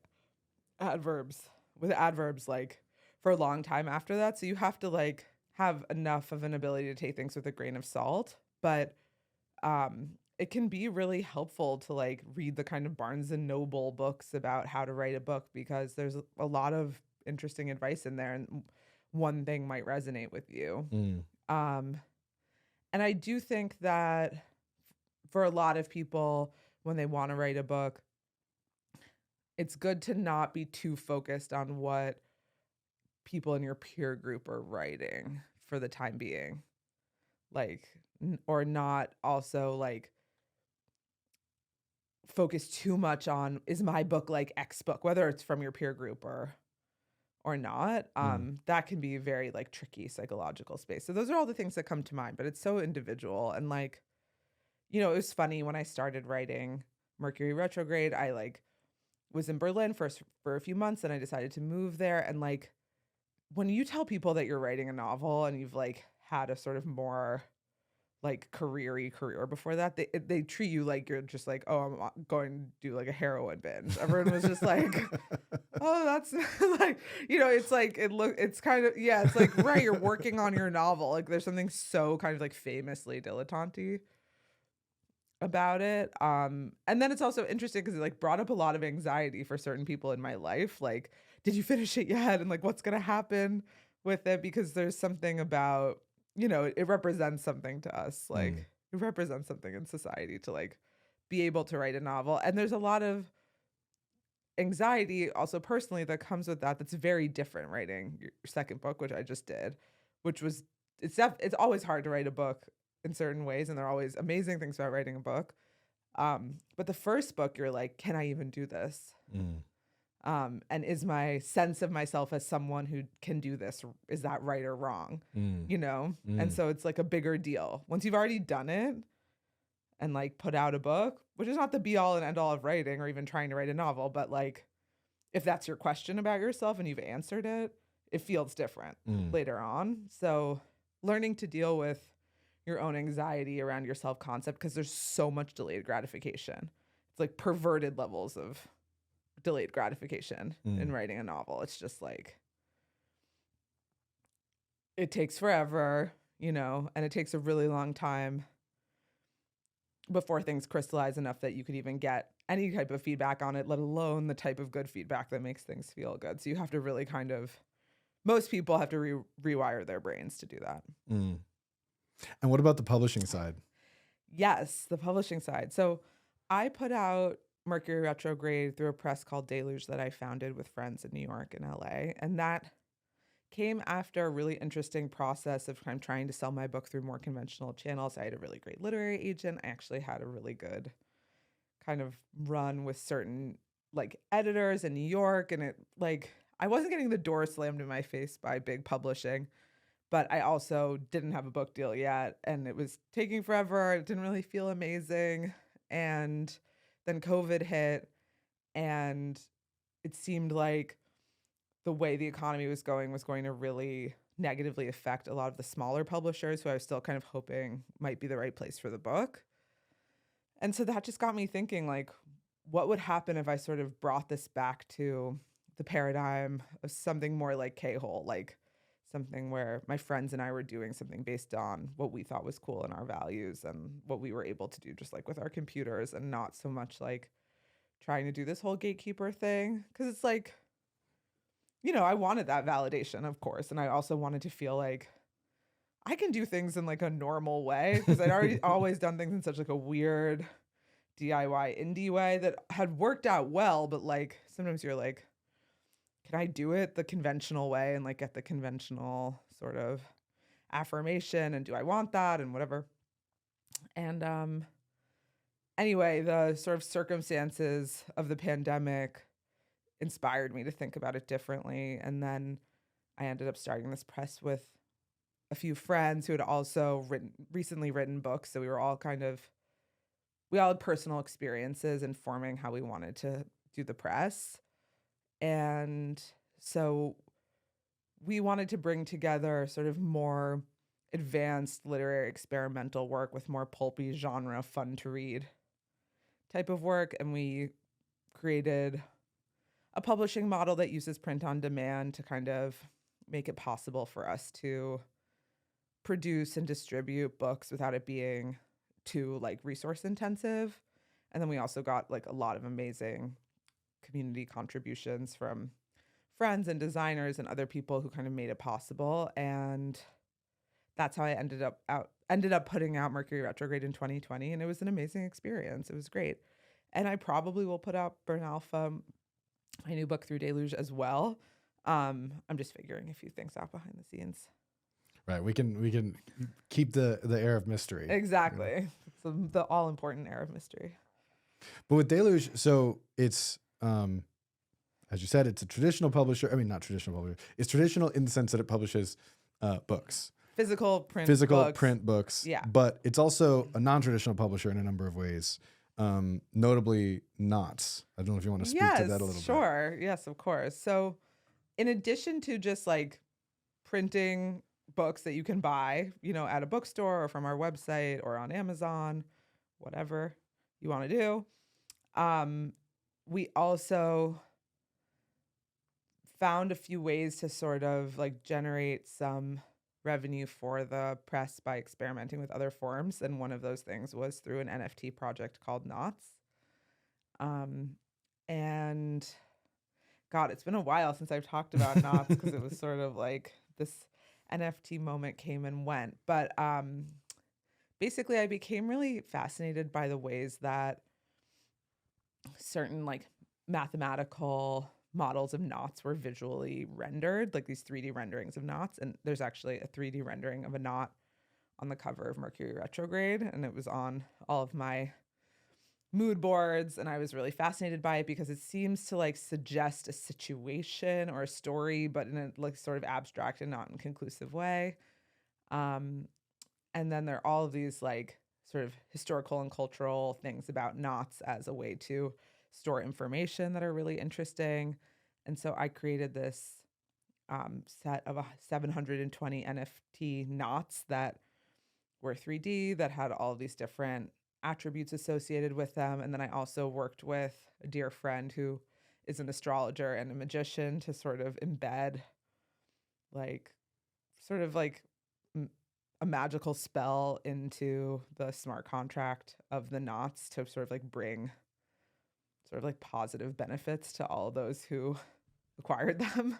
adverbs like for a long time after that. So you have to like have enough of an ability to take things with a grain of salt, but it can be really helpful to like read the kind of Barnes and Noble books about how to write a book, because there's a lot of interesting advice in there and one thing might resonate with you. And I do think that for a lot of people, when they want to write a book, it's good to not be too focused on what people in your peer group are writing for the time being. Like, or not also like focus too much on, is my book like X book, whether it's from your peer group or not. That can be a very like tricky psychological space. So those are all the things that come to mind, but it's so individual. And like, you know, it was funny when I started writing Mercury Retrograde, I like was in Berlin for a few months and I decided to move there. And like when you tell people that you're writing a novel and you've like had a sort of more like career before that, they treat you like you're just like, oh, I'm going to do like a heroin binge. Everyone was just like, oh, that's like, you know, it's like it's kind of, yeah, it's like, right, you're working on your novel. Like there's something so kind of like famously dilettante about it. And then it's also interesting because it like brought up a lot of anxiety for certain people in my life. Like, did you finish it yet? And like, what's gonna happen with it? Because there's something about, you know, it represents something to us. Like, Mm. it represents something in society to like be able to write a novel. And there's a lot of anxiety also personally that comes with that. That's very different writing your second book, which I just did, which was it's always hard to write a book in certain ways, and there are always amazing things about writing a book. But the first book, you're like, can I even do this? Mm. And is my sense of myself as someone who can do this, is that right or wrong? Mm. You know? And Mm. so it's like a bigger deal. Once you've already done it and like put out a book, which is not the be all and end all of writing or even trying to write a novel, but like if that's your question about yourself and you've answered it, it feels different Mm. later on. So learning to deal with your own anxiety around your self-concept, because there's so much delayed gratification. It's like perverted levels of delayed gratification in Mm. writing a novel. It's just like it takes forever, you know, and it takes a really long time before things crystallize enough that you could even get any type of feedback on it, let alone the type of good feedback that makes things feel good. So you have to really kind of, most people have to rewire their brains to do that. Mm. And what about the publishing side? Yes, the publishing side. So I put out Mercury Retrograde through a press called Deluge that I founded with friends in New York and LA. And that came after a really interesting process of kind of trying to sell my book through more conventional channels. I had a really great literary agent. I actually had a really good kind of run with certain like editors in New York. And it like, I wasn't getting the door slammed in my face by big publishing, but I also didn't have a book deal yet. And it was taking forever. It didn't really feel amazing. And then COVID hit, and it seemed like the way the economy was going to really negatively affect a lot of the smaller publishers who I was still kind of hoping might be the right place for the book. And so that just got me thinking, like, what would happen if I sort of brought this back to the paradigm of something more like K-hole, like something where my friends and I were doing something based on what we thought was cool and our values and what we were able to do just like with our computers, and not so much like trying to do this whole gatekeeper thing. Because it's like, you know, I wanted that validation, of course. And I also wanted to feel like I can do things in like a normal way, because I'd already always done things in such like a weird DIY indie way that had worked out well. But like sometimes you're like, can I do it the conventional way and like get the conventional sort of affirmation? And do I want that and whatever? And anyway, the sort of circumstances of the pandemic inspired me to think about it differently. And then I ended up starting this press with a few friends who had also recently written books. So we were all we all had personal experiences informing how we wanted to do the press. And so we wanted to bring together sort of more advanced literary experimental work with more pulpy genre, fun to read type of work. And we created a publishing model that uses print on demand to kind of make it possible for us to produce and distribute books without it being too like resource intensive. And then we also got like a lot of amazing community contributions from friends and designers and other people who kind of made it possible. And that's how I ended up putting out Mercury Retrograde in 2020, and it was an amazing experience. It was great. And I probably will put out Burn Alpha, my new book, through Deluge as well. I'm just figuring a few things out behind the scenes. Right. We can keep the air of mystery. Exactly. You know? It's the all important air of mystery. But with Deluge, so it's as you said, it's a traditional publisher. I mean, not traditional publisher. It's traditional in the sense that it publishes books. Physical print physical books. print books. Yeah. But it's also a non-traditional publisher in a number of ways. Notably Knots. I don't know if you want to speak to that a little bit. Sure. Yes, of course. So in addition to just like printing books that you can buy, at a bookstore or from our website or on Amazon, whatever you want to do, we also found a few ways to sort of like generate some revenue for the press by experimenting with other forms. And one of those things was through an NFT project called Knots. And God, it's been a while since I've talked about Knots because it was sort of like this NFT moment came and went. But basically, I became really fascinated by the ways that certain like mathematical models of knots were visually rendered, like these 3D renderings of knots. And there's actually a 3D rendering of a knot on the cover of Mercury Retrograde, and it was on all of my mood boards, and I was really fascinated by it because it seems to like suggest a situation or a story, but in a like sort of abstract and not inconclusive way. And then there are all of these like sort of historical and cultural things about knots as a way to store information that are really interesting. And so I created this set of 720 NFT knots that were 3D, that had all of these different attributes associated with them. And then I also worked with a dear friend who is an astrologer and a magician to sort of embed like sort of like a magical spell into the smart contract of the knots to sort of like bring sort of like positive benefits to all those who acquired them,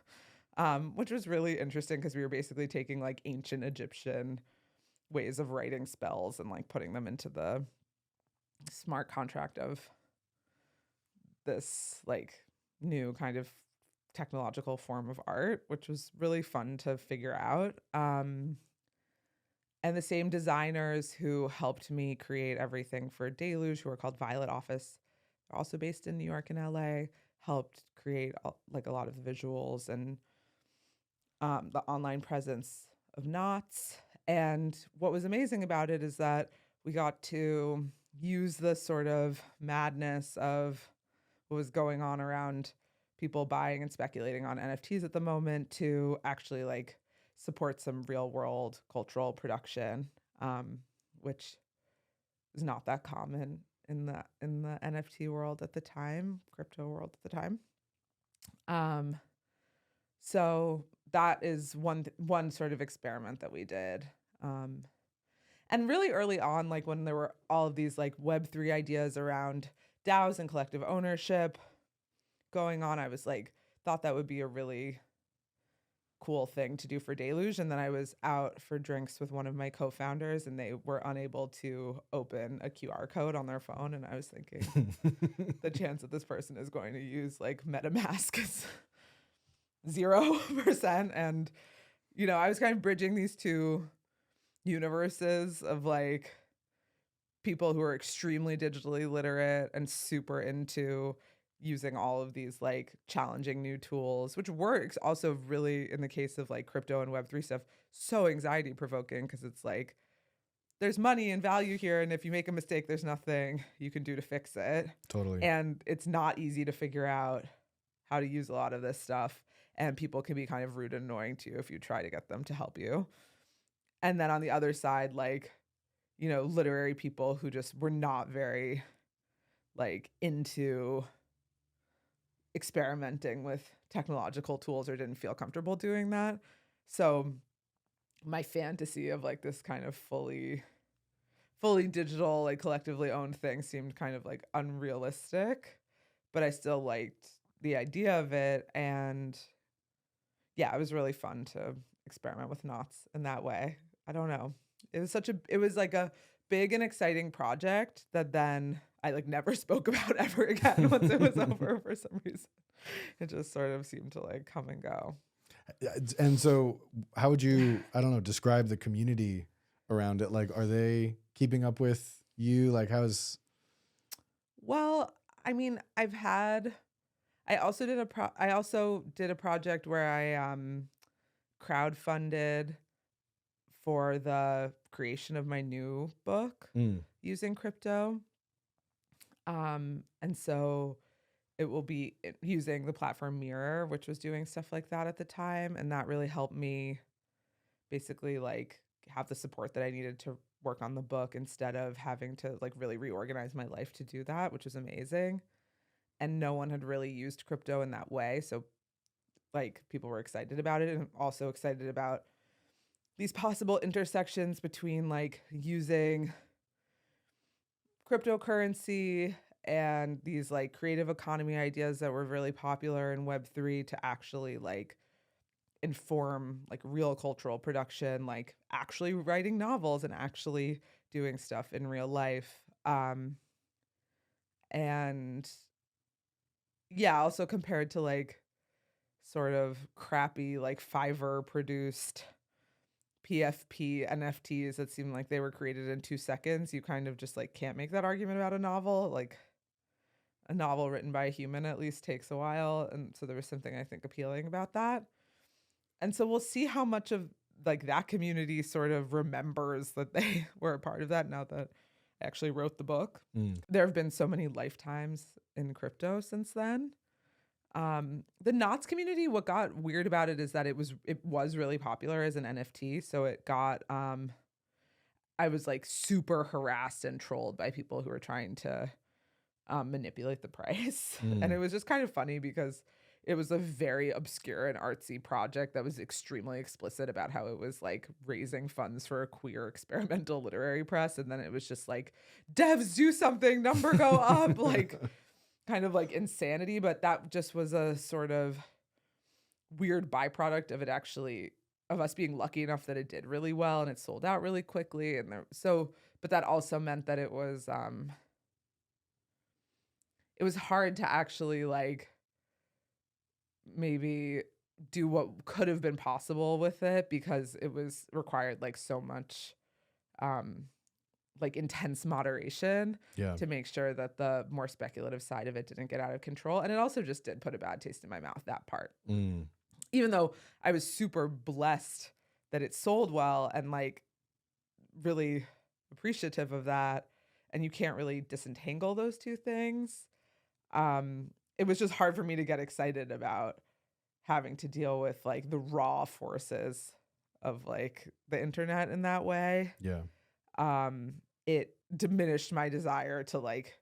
which was really interesting because we were basically taking like ancient Egyptian ways of writing spells and like putting them into the smart contract of this like new kind of technological form of art, which was really fun to figure out. And the same designers who helped me create everything for Deluge, who are called Violet Office, they're also based in New York and LA, helped create like a lot of the visuals and the online presence of Knots. And what was amazing about it is that we got to use the sort of madness of what was going on around people buying and speculating on NFTs at the moment to actually like support some real world cultural production, which is not that common in the NFT world at the time, crypto world at the time. So that is one sort of experiment that we did. And really early on, like when there were all of these like Web3 ideas around DAOs and collective ownership going on, I was like, thought that would be a really cool thing to do for Deluge. And then I was out for drinks with one of my co-founders and they were unable to open a QR code on their phone. And I was thinking the chance that this person is going to use like MetaMask is 0%. And, I was kind of bridging these two universes of like people who are extremely digitally literate and super into using all of these like challenging new tools, which works also really in the case of like crypto and Web3 stuff, so anxiety provoking because it's like there's money and value here. And if you make a mistake, there's nothing you can do to fix it. Totally. And it's not easy to figure out how to use a lot of this stuff. And people can be kind of rude and annoying to you if you try to get them to help you. And then on the other side, like, literary people who just were not very like into experimenting with technological tools or didn't feel comfortable doing that. So my fantasy of like this kind of fully digital, like collectively owned thing seemed kind of like unrealistic, but I still liked the idea of it. And yeah, it was really fun to experiment with knots in that way. I don't know. It was like a big and exciting project that then I like never spoke about ever again once it was over for some reason. It just sort of seemed to like come and go. And so how would you, I don't know, describe the community around it? Like, are they keeping up with you? Like Well, I mean, I also did a project where I crowdfunded for the creation of my new book using crypto. And so it will be using the platform Mirror, which was doing stuff like that at the time. And that really helped me basically like have the support that I needed to work on the book instead of having to like really reorganize my life to do that, which was amazing. And no one had really used crypto in that way. So like people were excited about it, and also excited about these possible intersections between like using cryptocurrency and these like creative economy ideas that were really popular in Web3 to actually like inform like real cultural production, like actually writing novels and actually doing stuff in real life. And yeah, also compared to like sort of crappy like Fiverr produced PFP NFTs that seem like they were created in 2 seconds, you kind of just like can't make that argument about a novel. Like a novel written by a human at least takes a while. And so there was something I think appealing about that. And so we'll see how much of like that community sort of remembers that they were a part of that now that I actually wrote the book. There have been so many lifetimes in crypto since then. The Knots community, what got weird about it is that it was really popular as an NFT. So it got I was like super harassed and trolled by people who were trying to manipulate the price. And it was just kind of funny because it was a very obscure and artsy project that was extremely explicit about how it was like raising funds for a queer experimental literary press. And then it was just like, devs do something, number go up, like kind of like insanity. But that just was a sort of weird byproduct of it actually, of us being lucky enough that it did really well and it sold out really quickly. And but that also meant that it was hard to actually like maybe do what could have been possible with it because it was required like so much like intense moderation to make sure that the more speculative side of it didn't get out of control. And it also just did put a bad taste in my mouth, that part. Even though I was super blessed that it sold well and like really appreciative of that, and you can't really disentangle those two things. It was just hard for me to get excited about having to deal with like the raw forces of like the internet in that way. It diminished my desire to like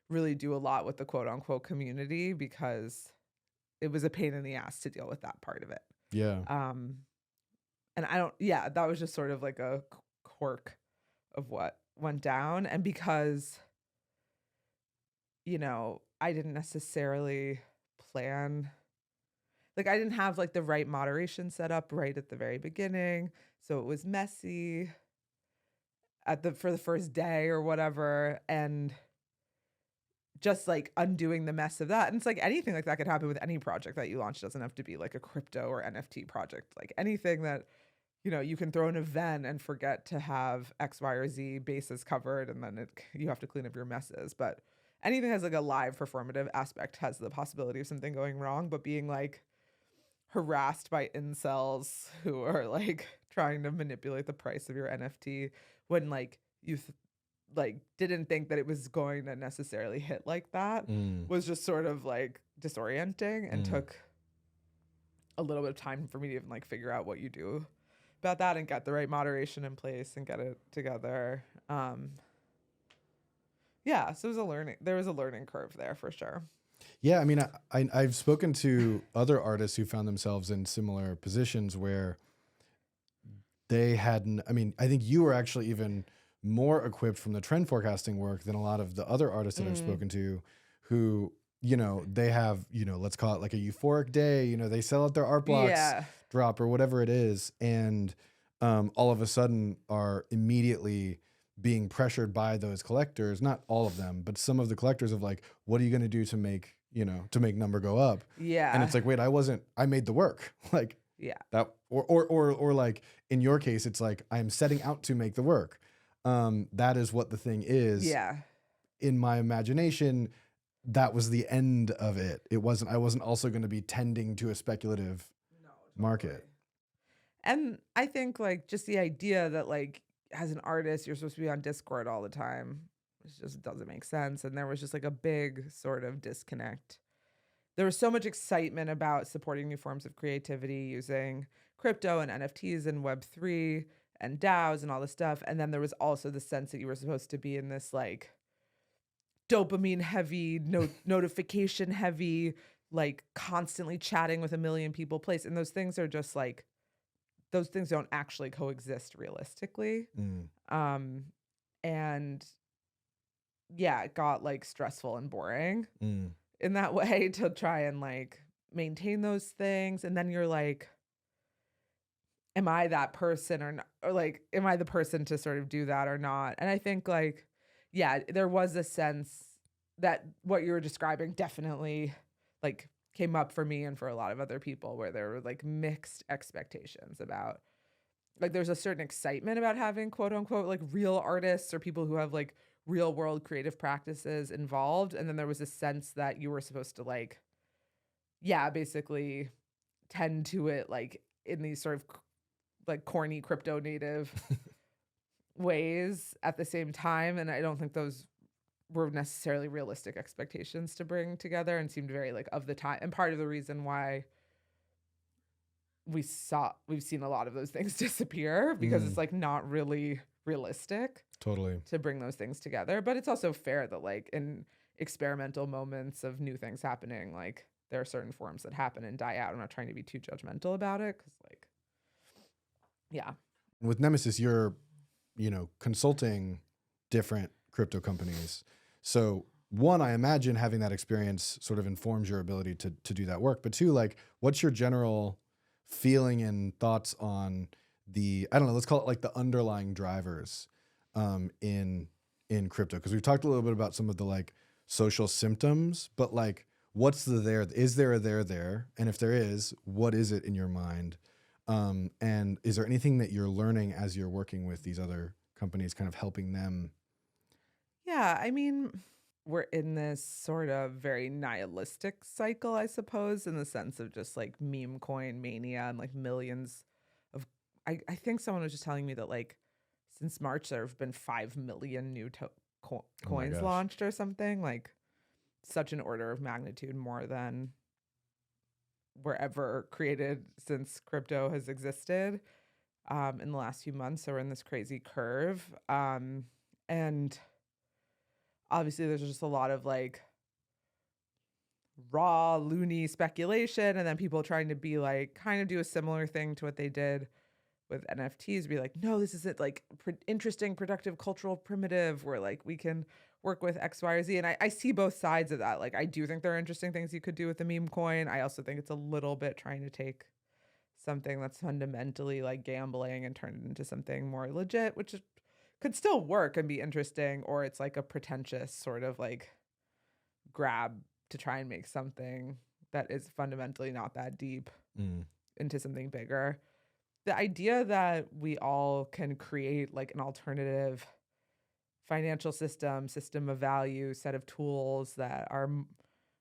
really do a lot with the quote unquote community because it was a pain in the ass to deal with that part of it. And that was just sort of like a quirk of what went down. And because, I didn't necessarily plan, like I didn't have like the right moderation set up right at the very beginning. So it was messy for the first day or whatever. And just like undoing the mess of that. And it's like anything like that could happen with any project that you launch. It doesn't have to be like a crypto or NFT project. Like anything that, you can throw an event and forget to have X, Y, or Z bases covered, and then you have to clean up your messes. But anything that has like a live performative aspect has the possibility of something going wrong. But being like harassed by incels who are like trying to manipulate the price of your NFT when like you like didn't think that it was going to necessarily hit like that was just sort of like disorienting and took a little bit of time for me to even like figure out what you do about that and get the right moderation in place and get it together. So there was a learning curve there for sure. Yeah, I mean, I've spoken to other artists who found themselves in similar positions where they hadn't, I mean, I think you were actually even more equipped from the trend forecasting work than a lot of the other artists that I've spoken to who, they have, let's call it like a euphoric day, they sell out their art blocks drop or whatever it is. And all of a sudden are immediately being pressured by those collectors, not all of them, but some of the collectors of like, what are you going to do to make, to make number go up? Yeah. And it's like, wait, I made the work. Like that, or like in your case, it's like, I'm setting out to make the work. That is what the thing is. Yeah. In my imagination, that was the end of it. I wasn't also going to be tending to a speculative market. And I think like just the idea that like as an artist you're supposed to be on Discord all the time, it just doesn't make sense. And there was just like a big sort of disconnect. There was so much excitement about supporting new forms of creativity using crypto and NFTs and Web3 and DAOs and all this stuff. And then there was also the sense that you were supposed to be in this like dopamine heavy, notification heavy, like constantly chatting with a million people place. And those things are just like, those things don't actually coexist realistically. Mm. Um, and yeah, it got like stressful and boring Mm. in that way to try and like maintain those things. And then you're like, am I that person or not? Or like, am I the person to sort of do that or not? And I think like, yeah, there was a sense that what you were describing definitely like came up for me and for a lot of other people where there were like mixed expectations about like there's a certain excitement about having quote unquote like real artists or people who have like real world creative practices involved. And then there was a sense that you were supposed to like, yeah, basically tend to it like in these sort of like corny crypto native ways at the same time. And I don't think those were necessarily realistic expectations to bring together and seemed very like of the time. And part of the reason why we've seen a lot of those things disappear because it's like not really realistic Totally. to bring those things together. But it's also fair that like in experimental moments of new things happening, like there are certain forms that happen and die out. I'm not trying to be too judgmental about it because like, yeah. With Nemesis, you're, consulting different crypto companies. So one, I imagine having that experience sort of informs your ability to do that work. But two, like, what's your general feeling and thoughts on I don't know, let's call it like the underlying drivers in crypto? Because we've talked a little bit about some of the like social symptoms, but like, what's the there? Is there a there? And if there is, what is it in your mind? And is there anything that you're learning as you're working with these other companies, kind of helping them? Yeah, I mean, we're in this sort of very nihilistic cycle, I suppose, in the sense of just like meme coin mania and like millions of. I think someone was just telling me that like since March there have been 5 million new Oh my coins gosh. launched or something, like such an order of magnitude more than were ever created since crypto has existed in the last few months. So we're in this crazy curve. And obviously there's just a lot of like raw loony speculation and then people trying to be like kind of do a similar thing to what they did with NFTs, be like, no, this isn't like interesting, productive, cultural primitive where like we can work with X, Y, or Z. And I see both sides of that. Like I do think there are interesting things you could do with the meme coin. I also think it's a little bit trying to take something that's fundamentally like gambling and turn it into something more legit, which could still work and be interesting, or it's like a pretentious sort of like grab to try and make something that is fundamentally not that deep Mm. into something bigger. The idea that we all can create like an alternative financial system of value, set of tools that are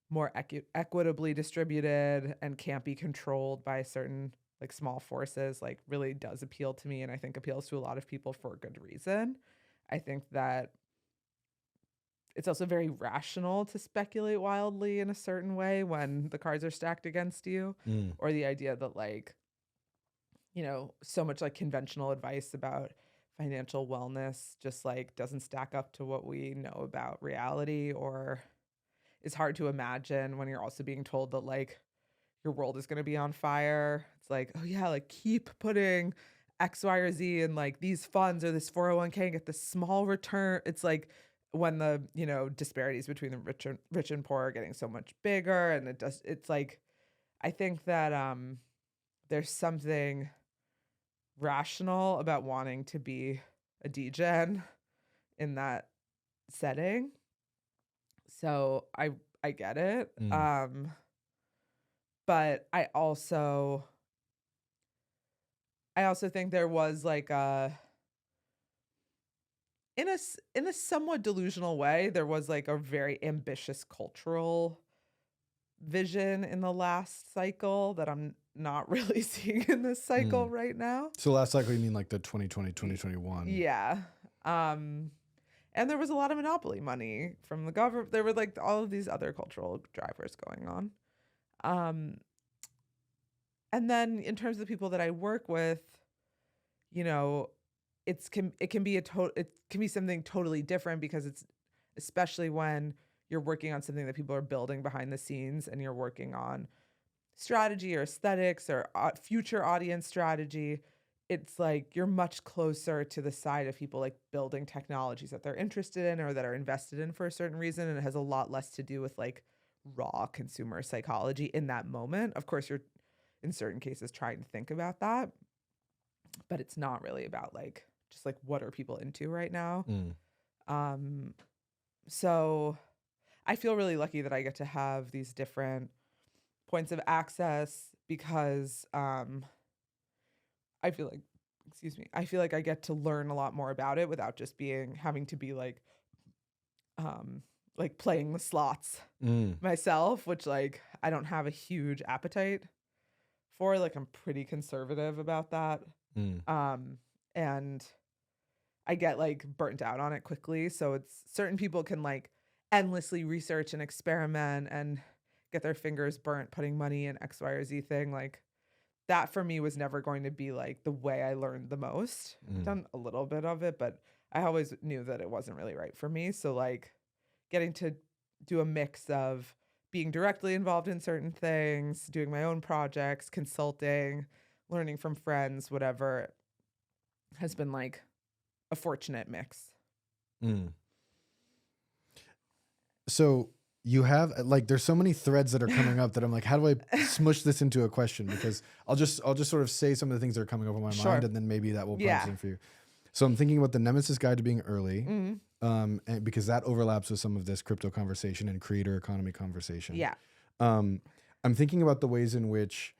more equitably distributed and can't be controlled by certain like small forces like really does appeal to me and I think appeals to a lot of people for a good reason. I think that it's also very rational to speculate wildly in a certain way when the cards are stacked against you, Mm. or the idea that like, so much like conventional advice about financial wellness just like doesn't stack up to what we know about reality, or is hard to imagine when you're also being told that like your world is going to be on fire. It's like, oh yeah, like keep putting X, Y, or Z in like these funds or this 401k and get this small return. It's like when the, disparities between the rich and poor are getting so much bigger. And it's like, I think that there's something rational about wanting to be a degen in that setting. So I get it. Mm. But I also think there was like in a somewhat delusional way, there was like a very ambitious cultural vision in the last cycle that I'm not really seeing in this cycle right now. So last cycle, you mean like the 2020, 2021? Yeah. And there was a lot of monopoly money from the government. There were like all of these other cultural drivers going on. And then in terms of the people that I work with, you know, it can be something totally different, because it's, especially when you're working on something that people are building behind the scenes, and you're working on strategy or aesthetics or future audience strategy, it's like you're much closer to the side of people like building technologies that they're interested in or that are invested in for a certain reason, and it has a lot less to do with like raw consumer psychology in that moment. Of course, you're in certain cases trying to think about that, but it's not really about like just like what are people into right now. Um so I feel really lucky that I get to have these different points of access, because I feel like, excuse me, I feel like I get to learn a lot more about it without just having to be like playing the slots myself, which like I don't have a huge appetite for. Like I'm pretty conservative about that. And I get like burnt out on it quickly. So it's certain people can like endlessly research and experiment and get their fingers burnt putting money in X, Y, or Z thing. Like that for me was never going to be like the way I learned the most. I've done a little bit of it, but I always knew that it wasn't really right for me. So like getting to do a mix of being directly involved in certain things, doing my own projects, consulting, learning from friends, whatever, has been like a fortunate mix. So you have like, there's so many threads that are coming up that I'm like, how do I smush this into a question? Because I'll just sort of say some of the things that are coming up in my mind, and then maybe that will prompt something for you. So I'm thinking about the Nemesis Guide to Being Early, and because that overlaps with some of this crypto conversation and creator economy conversation. Yeah. I'm thinking about the ways in which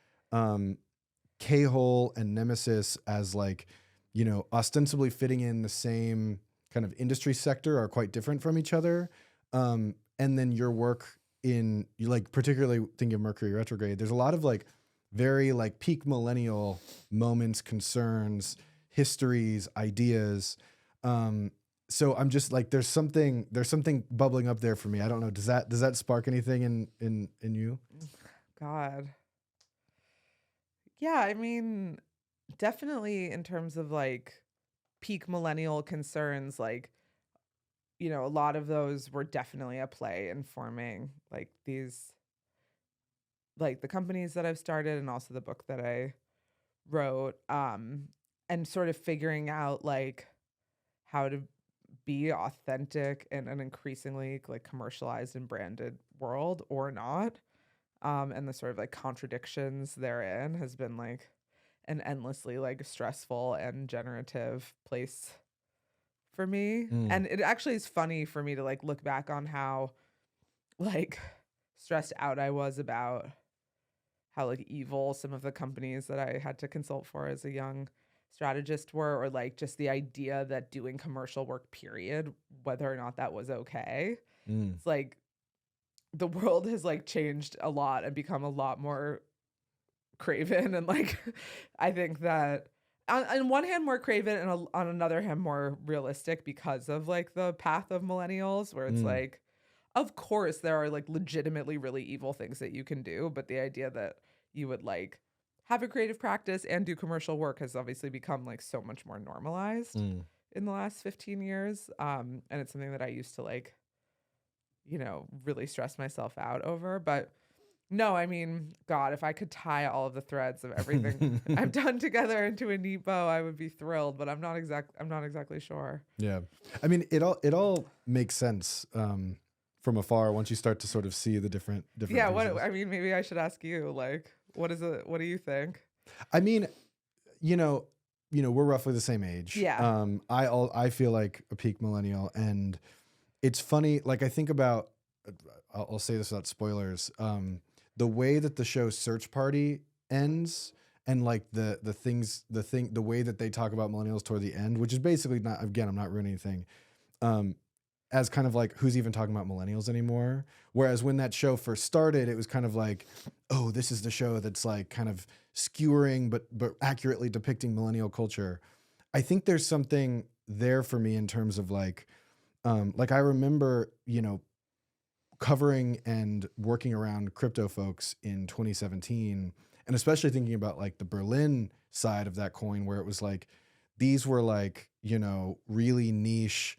K-hole and Nemesis, as like, you know, ostensibly fitting in the same kind of industry sector, are quite different from each other. And then your work in, like, particularly thinking of Mercury Retrograde, there's a lot of like very like peak millennial moments, concerns, histories, ideas. So I'm just like, there's something bubbling up there for me. I don't know. Does that spark anything in you? God. Yeah, I mean, definitely in terms of like peak millennial concerns, like, you know, a lot of those were definitely at play in forming like these, like the companies that I've started and also the book that I wrote, and sort of figuring out like how to be authentic in an increasingly like commercialized and branded world or not. And the sort of like contradictions therein has been like an endlessly like stressful and generative place for me. And it actually is funny for me to like look back on how like stressed out I was about how like evil some of the companies that I had to consult for as a young strategist were, or like just the idea that doing commercial work, period, whether or not that was okay. It's like the world has like changed a lot and become a lot more craven, and like I think that on one hand more craven and on another hand more realistic because of like the path of millennials, where it's like, of course there are like legitimately really evil things that you can do, but the idea that you would like have a creative practice and do commercial work has obviously become like so much more normalized in the last 15 years. And it's something that I used to like, you know, really stress myself out over. But no, I mean, God, if I could tie all of the threads of everything I've done together into a neat bow, I would be thrilled. But I'm not exactly sure. Yeah, I mean, it all makes sense from afar once you start to sort of see the different. Yeah, pieces. I mean, maybe I should ask you, like, what is it? What do you think? I mean, you know, we're roughly the same age. Yeah. I feel like a peak millennial, and it's funny. Like I think about, I'll say this without spoilers. The way that the show Search Party ends, and like the way that they talk about millennials toward the end, which is basically not, again, I'm not ruining anything. as kind of like, who's even talking about millennials anymore? Whereas when that show first started, it was kind of like, oh, this is the show that's like kind of skewering but accurately depicting millennial culture. I think there's something there for me in terms of like I remember, you know, covering and working around crypto folks in 2017, and especially thinking about like the Berlin side of that coin, where it was like, these were like, you know, really niche,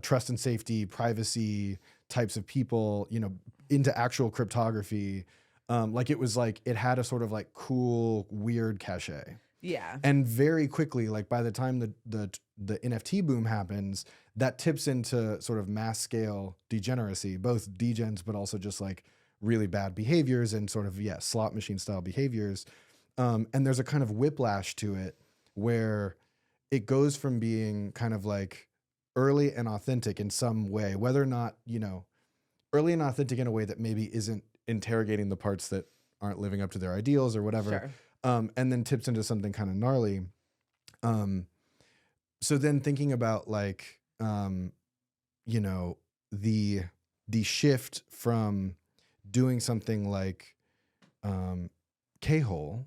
trust and safety, privacy types of people, you know, into actual cryptography. Like it was like, it had a sort of like cool, weird cachet. Yeah. And very quickly, like by the time the NFT boom happens, that tips into sort of mass scale degeneracy, both degens, but also just like really bad behaviors and sort of, yeah, slot machine style behaviors. And there's a kind of whiplash to it where it goes from being kind of like early and authentic in some way, whether or not, you know, early and authentic in a way that maybe isn't interrogating the parts that aren't living up to their ideals or whatever. Sure. And then tips into something kind of gnarly. So then thinking about like, you know, the shift from doing something like K-hole,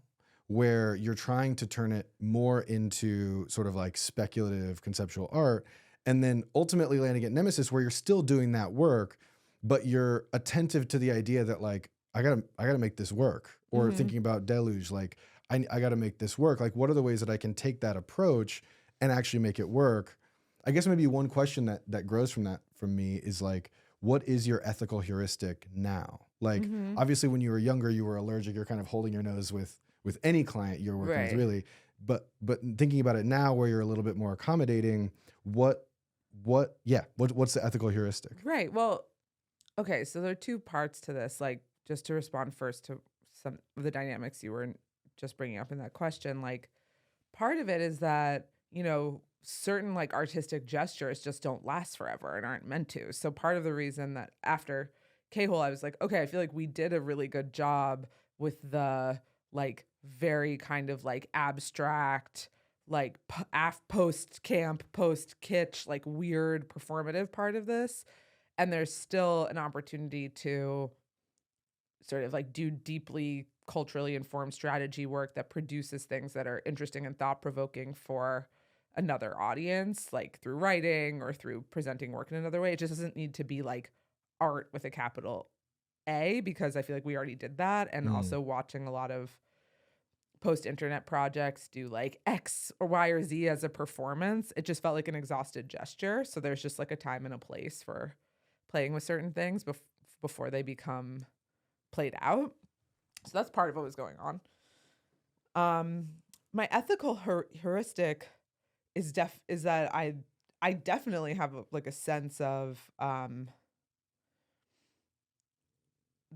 where you're trying to turn it more into sort of like speculative conceptual art, and then ultimately landing at Nemesis, where you're still doing that work, but you're attentive to the idea that like, I gotta make this work. Or thinking about Deluge, like I gotta make this work. Like, what are the ways that I can take that approach and actually make it work? I guess maybe one question that grows from that from me is like, what is your ethical heuristic now? Like, obviously when you were younger, you were allergic. You're kind of holding your nose with any client you're working with, really. But thinking about it now, where you're a little bit more accommodating, what's the ethical heuristic? Right. Well, okay. So there are two parts to this. Like, just to respond first to some of the dynamics you were just bringing up in that question, like part of it is that, you know, certain like artistic gestures just don't last forever and aren't meant to. So part of the reason that after K-hole, I was like, okay, I feel like we did a really good job with the like very kind of like abstract, like post camp, post kitsch, like weird performative part of this. And there's still an opportunity to sort of like do deeply culturally informed strategy work that produces things that are interesting and thought-provoking for another audience, like through writing or through presenting work in another way. It just doesn't need to be like art with a capital A, because I feel like we already did that. And also watching a lot of post-internet projects do like X or Y or Z as a performance, it just felt like an exhausted gesture. So there's just like a time and a place for playing with certain things before they become played out. So that's part of what was going on. My ethical heuristic is that I definitely have like a sense of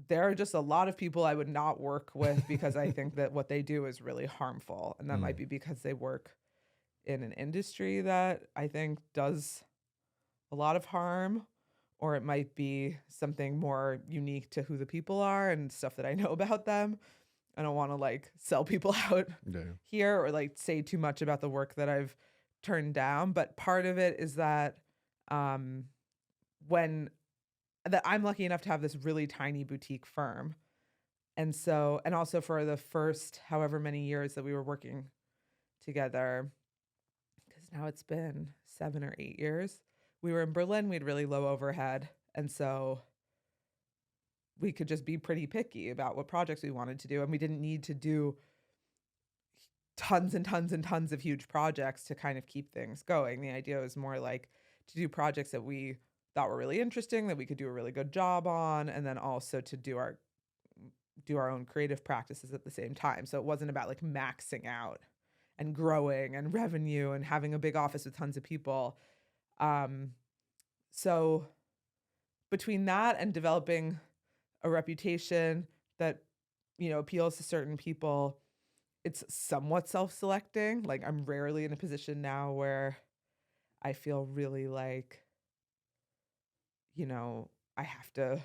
there are just a lot of people I would not work with because I think that what they do is really harmful, and that might be because they work in an industry that I think does a lot of harm, or it might be something more unique to who the people are and stuff that I know about them. I don't want to like sell people out here or like say too much about the work that I've turned down. But part of it is that when that I'm lucky enough to have this really tiny boutique firm. And so, and also for the first however many years that we were working together, because now it's been 7 or 8 years, we were in Berlin, we had really low overhead. And so we could just be pretty picky about what projects we wanted to do. And we didn't need to do tons and tons and tons of huge projects to kind of keep things going. The idea was more like to do projects that we thought were really interesting, that we could do a really good job on, and then also to do our own creative practices at the same time. So it wasn't about like maxing out and growing and revenue and having a big office with tons of people. So between that and developing a reputation that, you know, appeals to certain people, it's somewhat self-selecting. Like I'm rarely in a position now where I feel really like, you know, I have to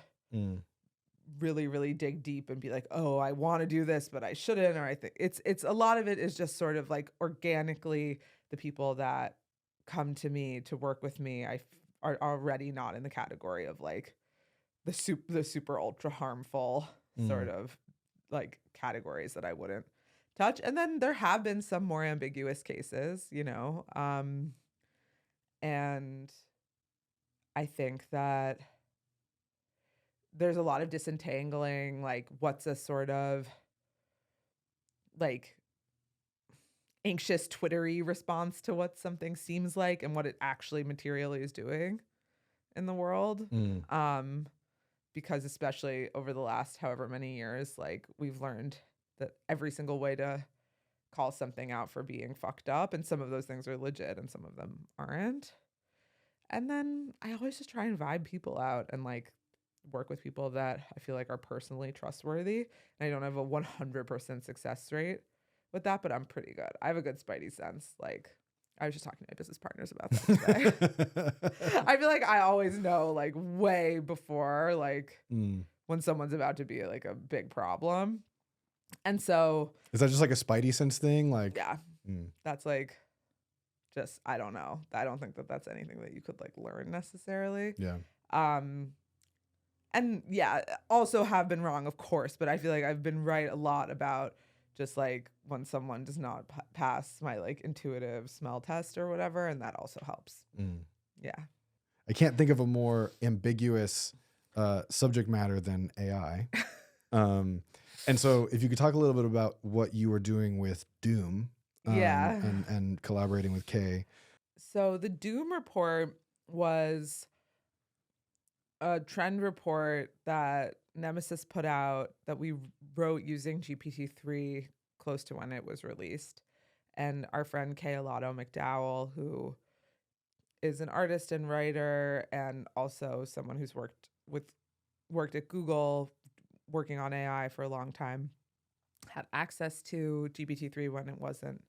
really, really dig deep and be like, oh, I want to do this, but I shouldn't. Or I think it's a lot of it is just sort of like organically the people that come to me to work with me are already not in the category of like the super ultra harmful sort Mm. of like categories that I wouldn't touch. And then there have been some more ambiguous cases, and I think that there's a lot of disentangling, like what's a sort of like anxious twittery response to what something seems like and what it actually materially is doing in the world. Mm. Because especially over the last however many years, like we've learned that every single way to call something out for being fucked up, and some of those things are legit and some of them aren't. And then I always just try and vibe people out and like work with people that I feel like are personally trustworthy. And I don't have a 100% success rate with that, but I'm pretty good. I have a good spidey sense. Like I was just talking to my business partners about that today. I feel like I always know like way before like Mm. when someone's about to be like a big problem. And so Is that just like a spidey sense thing? Like, yeah, mm. that's like just I don't know. I don't think that that's anything that you could like learn necessarily. Yeah. And yeah, also have been wrong, of course, but I feel like I've been right a lot about just like when someone does not pass my like intuitive smell test or whatever, and that also helps. Mm. Yeah. I can't think of a more ambiguous subject matter than AI. And so if you could talk a little bit about what you were doing with Doom, Yeah. and collaborating with Kay. So the Doom report was a trend report that Nemesis put out that we wrote using GPT-3 close to when it was released. And our friend Kay Alato McDowell, who is an artist and writer and also someone who's worked at Google working on AI for a long time, had access to GPT-3 when it wasn't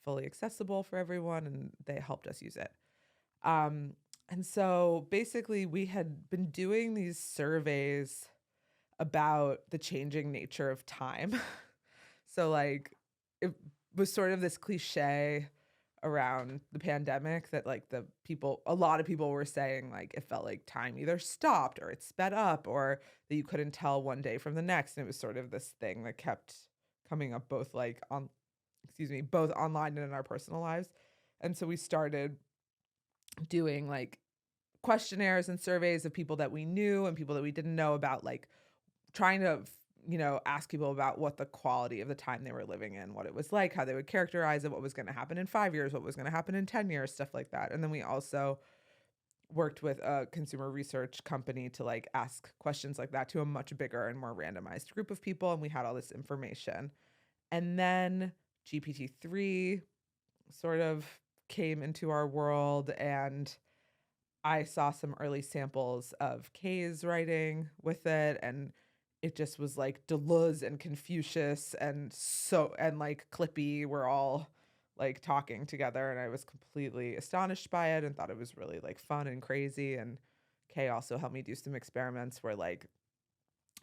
fully accessible for everyone, and they helped us use it. And so basically we had been doing these surveys about the changing nature of time. So like it was sort of this cliche around the pandemic that like a lot of people were saying like it felt like time either stopped or it sped up or that you couldn't tell one day from the next. And it was sort of this thing that kept coming up both both online and in our personal lives. And so we started doing like questionnaires and surveys of people that we knew and people that we didn't know about, like trying to ask people about what the quality of the time they were living in, what it was like, how they would characterize it, what was going to happen in 5 years, what was going to happen in 10 years, stuff like that. And then we also worked with a consumer research company to like ask questions like that to a much bigger and more randomized group of people, and we had all this information. And then GPT-3 sort of came into our world, and I saw some early samples of Kay's writing with it, and it just was like Deleuze and Confucius and like Clippy were all like talking together, and I was completely astonished by it and thought it was really like fun and crazy. And Kay also helped me do some experiments where like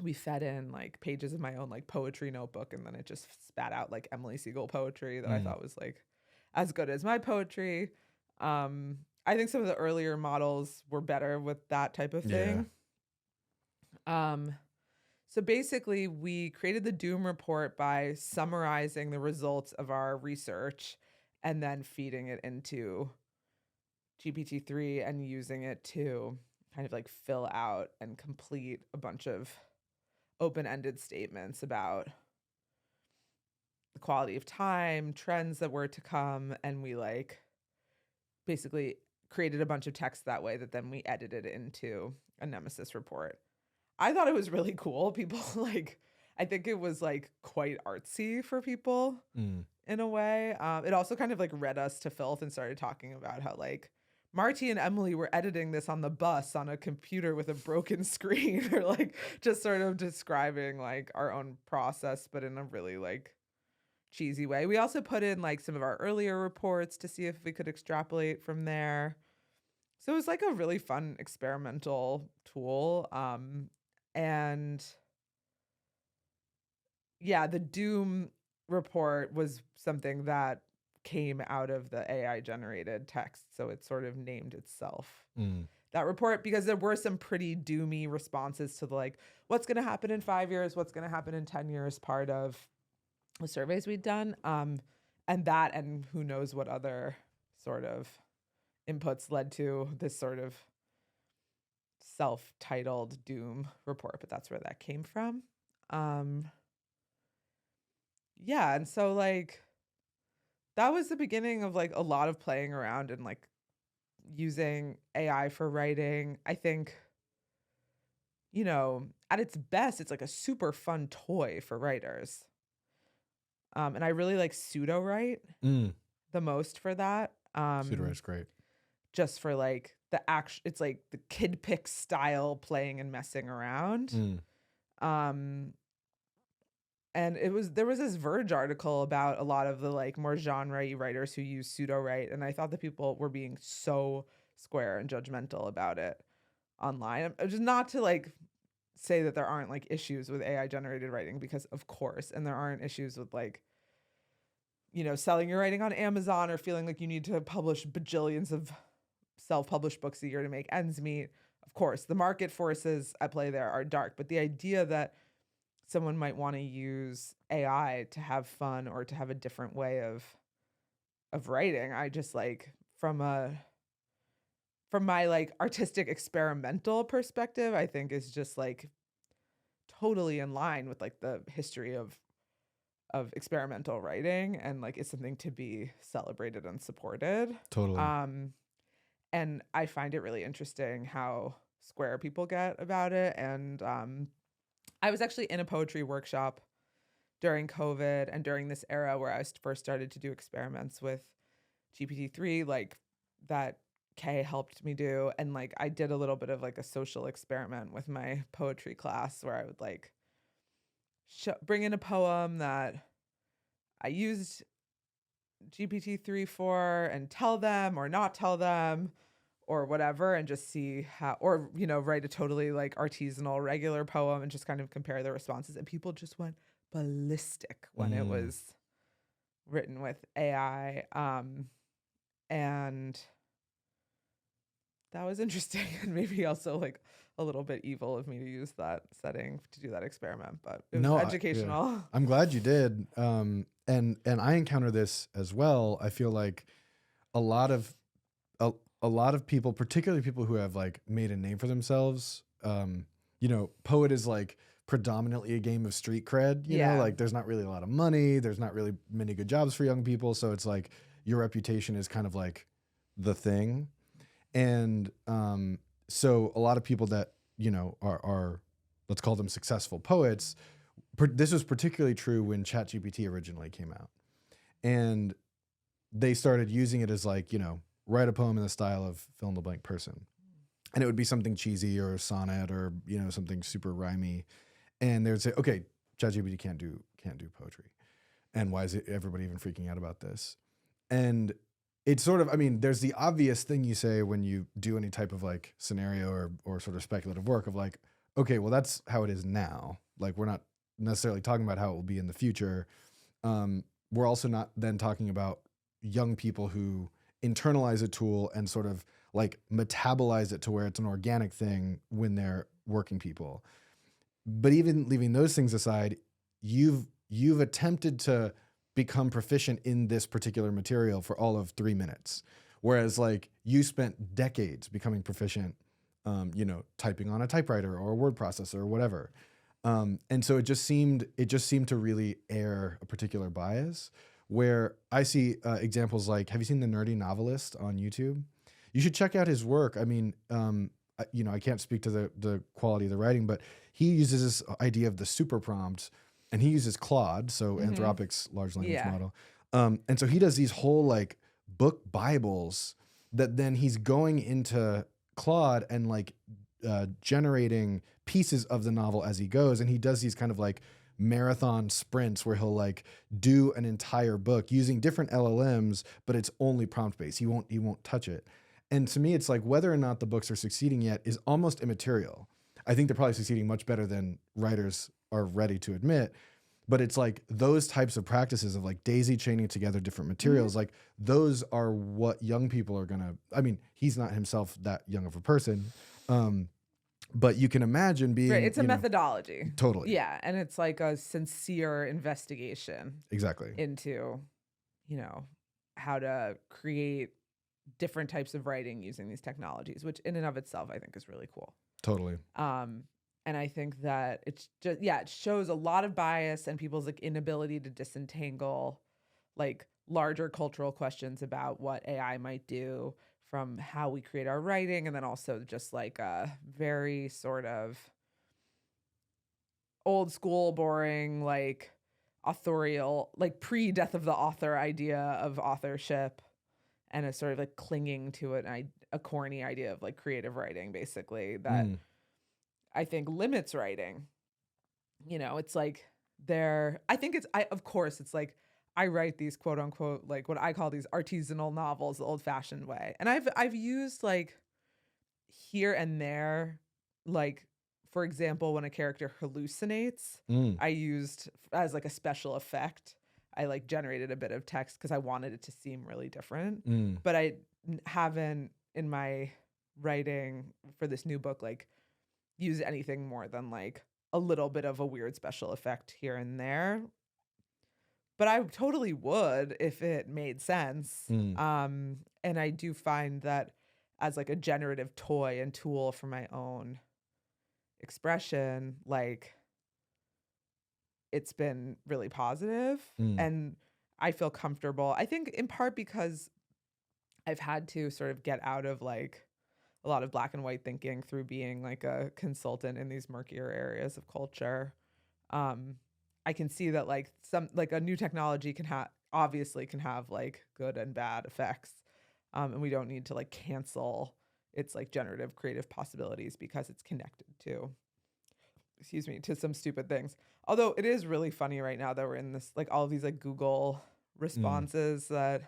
we fed in like pages of my own like poetry notebook, and then it just spat out like Emily Segal poetry that I thought was like as good as my poetry. I think some of the earlier models were better with that type of thing. So basically we created the Doom report by summarizing the results of our research and then feeding it into GPT-3 and using it to kind of like fill out and complete a bunch of open-ended statements about the quality of time, trends that were to come, and we like basically created a bunch of text that way that then we edited into a Nemesis report. I thought it was really cool. People like, I think it was like quite artsy for people in a way. It also kind of like read us to filth and started talking about how like Marty and Emily were editing this on the bus on a computer with a broken screen, or like just sort of describing like our own process, but in a really like cheesy way. We also put in like some of our earlier reports to see if we could extrapolate from there. So it was like a really fun experimental tool. And yeah, the Doom report was something that came out of the AI generated text. So it sort of named itself Mm. that report, because there were some pretty doomy responses to the like, what's going to happen in 5 years, what's going to happen in 10 years part of the surveys we'd done. And who knows what other sort of inputs led to this sort of self-titled doom report, but that's where that came from. Yeah, and so like that was the beginning of like a lot of playing around and like using AI for writing. I think, you know, at its best, it's like a super fun toy for writers. And I really like pseudo write Mm. the most for that. Pseudo-write's great. Just for like the action, it's like the kid pick style playing and messing around. Mm. And there was this Verge article about a lot of the like more genre-y writers who use pseudo write, and I thought that people were being so square and judgmental about it online. Just not to like say that there aren't like issues with AI generated writing, because of course, and there aren't issues with like, you know, selling your writing on Amazon or feeling like you need to publish bajillions of self-published books a year to make ends meet. Of course, the market forces at play there are dark, but the idea that someone might want to use AI to have fun or to have a different way of writing, I just like from my like artistic experimental perspective, I think is just like totally in line with like the history of experimental writing, and like it's something to be celebrated and supported. Totally. And I find it really interesting how square people get about it. And I was actually in a poetry workshop during COVID and during this era where I first started to do experiments with GPT-3, like that Kay helped me do. And like I did a little bit of like a social experiment with my poetry class where I would like bring in a poem that I used GPT-3 for and tell them or not tell them or whatever, and just see how, or, you know, write a totally like artisanal regular poem and just kind of compare the responses. And people just went ballistic when it was written with AI. And that was interesting, and maybe also like a little bit evil of me to use that setting to do that experiment, but it was educational. I'm glad you did. And I encounter this as well. I feel like a lot of people, particularly people who have like made a name for themselves, you know, poet is like predominantly a game of street cred, you know, like there's not really a lot of money. There's not really many good jobs for young people. So it's like your reputation is kind of like the thing. And so a lot of people that, you know, are let's call them successful poets. This was particularly true when ChatGPT originally came out. And they started using it as like, you know, write a poem in the style of fill in the blank person. And it would be something cheesy or a sonnet or, you know, something super rhymey. And they would say, okay, ChatGPT can't do poetry. And why is everybody even freaking out about this? And it's sort of, I mean, there's the obvious thing you say when you do any type of like scenario or sort of speculative work of like, okay, well, that's how it is now. Like, we're not necessarily talking about how it will be in the future. We're also not then talking about young people who internalize a tool and sort of like metabolize it to where it's an organic thing when they're working people. But even leaving those things aside, you've attempted to become proficient in this particular material for all of 3 minutes. Whereas like you spent decades becoming proficient, you know, typing on a typewriter or a word processor or whatever. And so it just seemed to really air a particular bias, where I see examples like, have you seen The Nerdy Novelist on YouTube? You should check out his work. I mean, you know, I can't speak to the quality of the writing, but he uses this idea of the super prompt, and he uses Claude, so Anthropic's large language model. And so he does these whole like book Bibles that then he's going into Claude and like generating pieces of the novel as he goes. And he does these kind of like marathon sprints where he'll like do an entire book using different LLMs, but it's only prompt based. He won't touch it. And to me, it's like whether or not the books are succeeding yet is almost immaterial. I think they're probably succeeding much better than writers are ready to admit. But it's like those types of practices of like daisy chaining together different materials, like those are what young people are gonna, I mean, he's not himself that young of a person. But you can imagine being, Right. It's a methodology. Totally. Yeah. And it's like a sincere investigation Exactly. into, how to create different types of writing using these technologies, which in and of itself, I think is really cool. Totally. And I think that it's just, it shows a lot of bias and people's like inability to disentangle like larger cultural questions about what AI might do from how we create our writing. And then also just like a very sort of old school, boring, like authorial, like pre-death of the author idea of authorship, and a sort of like clinging to a corny idea of like creative writing, basically, that I think limits writing. It's like of course, it's like I write these quote unquote, like what I call these artisanal novels the old fashioned way. And I've used like here and there, like, for example, when a character hallucinates, I used as like a special effect. I like generated a bit of text because I wanted it to seem really different. But I haven't in my writing for this new book, like, use anything more than like a little bit of a weird special effect here and there. But I totally would if it made sense. And I do find that as like a generative toy and tool for my own expression, like it's been really positive. And I feel comfortable. I think in part because I've had to sort of get out of like a lot of black and white thinking through being like a consultant in these murkier areas of culture. I can see that like a new technology can have like good and bad effects. And we don't need to like cancel its like generative creative possibilities because it's connected to some stupid things. Although it is really funny right now that we're in this, like all of these like Google responses that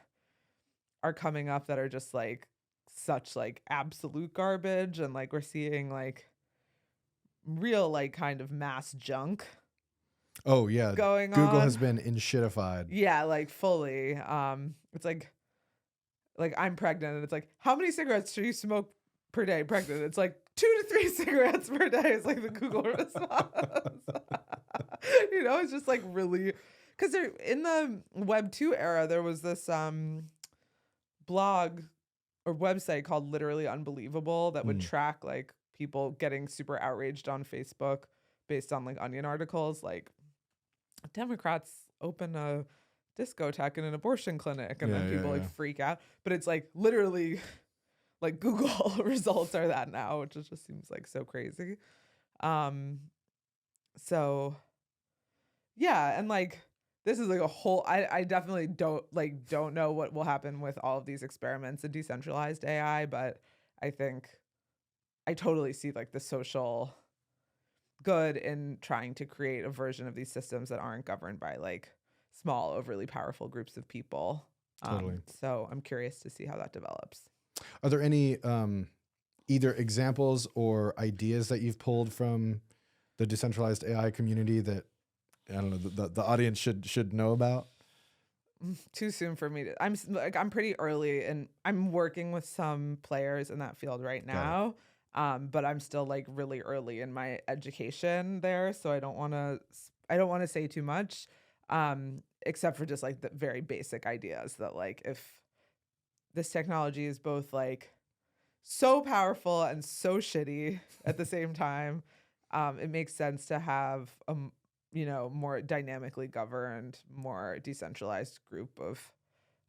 are coming up that are just like such like absolute garbage. And like we're seeing like real like kind of mass junk. Oh yeah. Going Google on. has been in shitified. Yeah, like fully. It's like I'm pregnant and it's like, how many cigarettes should you smoke per day pregnant? It's like 2 to 3 cigarettes per day is like the Google response. It's just like really, because they're in the Web 2 era, there was this blog or website called Literally Unbelievable that would track like people getting super outraged on Facebook based on like Onion articles, like Democrats open a discotheque in an abortion clinic, and then people like freak out. But it's like literally like Google results are that now, which just seems like so crazy. So yeah, and like this is like a whole I definitely don't know what will happen with all of these experiments in decentralized AI, but I think I totally see like the social good in trying to create a version of these systems that aren't governed by like small, overly powerful groups of people. Totally. So I'm curious to see how that develops. Are there any either examples or ideas that you've pulled from the decentralized AI community that I don't know the audience should know about? Too soon for me to. I'm pretty early, and I'm working with some players in that field right now. But I'm still like really early in my education there, so I don't want to say too much, except for just like the very basic ideas that like if this technology is both like so powerful and so shitty at the same time, it makes sense to have a more dynamically governed, more decentralized group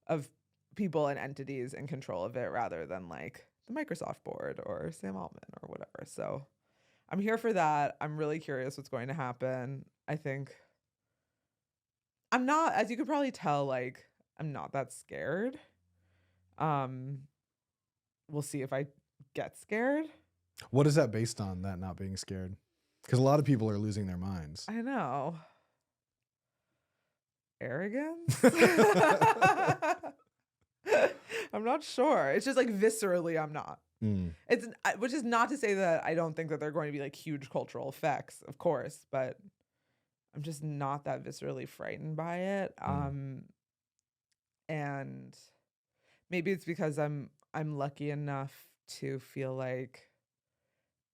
of people and entities in control of it, rather than like the Microsoft board or Sam Altman or whatever. So I'm here for that. I'm really curious what's going to happen. I think I'm not, as you could probably tell, like I'm not that scared. We'll see if I get scared. What is that based on, that not being scared? Because a lot of people are losing their minds. I know. Arrogance? I'm not sure. It's just like viscerally, I'm not. It's which is not to say that I don't think that there are going to be like huge cultural effects, of course, but I'm just not that viscerally frightened by it. And maybe it's because I'm lucky enough to feel like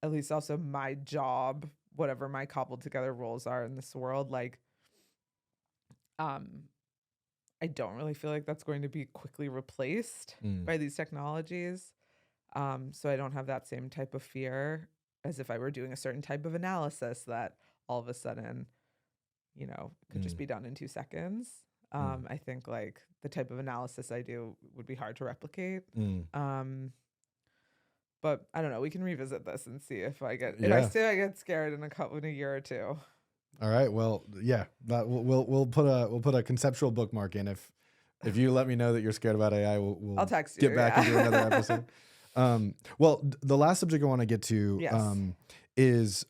at least also my job, whatever my cobbled together roles are in this world, like um I don't really feel like that's going to be quickly replaced Mm. by these technologies. So I don't have that same type of fear as if I were doing a certain type of analysis that all of a sudden, could just Mm. be done in 2 seconds. Mm. I think like the type of analysis I do would be hard to replicate. Mm. Um, but I don't know. We can revisit this and see if I Yeah. say I get scared in a year or two. All right. Well, yeah. We'll put a conceptual bookmark in if you let me know that you're scared about AI. We'll I'll text get you. back and do another episode. Well, the last subject I want to get to Yes. is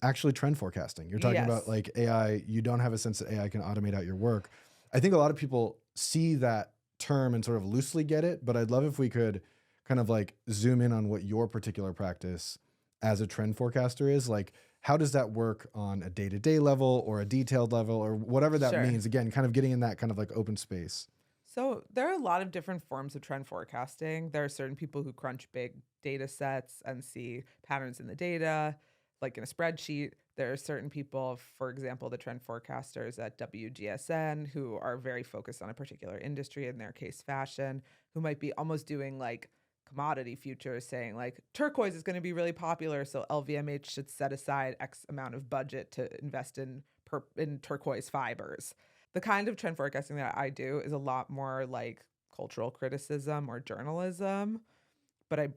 actually trend forecasting. You're talking about Yes. like AI. You don't have a sense that AI can automate out your work. I think a lot of people see that term and sort of loosely get it, but I'd love if we could kind of like zoom in on what your particular practice as a trend forecaster is. Like, how does that work on a day-to-day level or a detailed level or whatever that Sure. means? Again, kind of getting in that kind of like open space. So there are a lot of different forms of trend forecasting. There are certain people who crunch big data sets and see patterns in the data, like in a spreadsheet. There are certain people, for example, the trend forecasters at WGSN, who are very focused on a particular industry, in their case, fashion, who might be almost doing like commodity futures, saying like turquoise is going to be really popular, so LVMH should set aside X amount of budget to invest in turquoise fibers. The kind of trend forecasting that I do is a lot more like cultural criticism or journalism, but I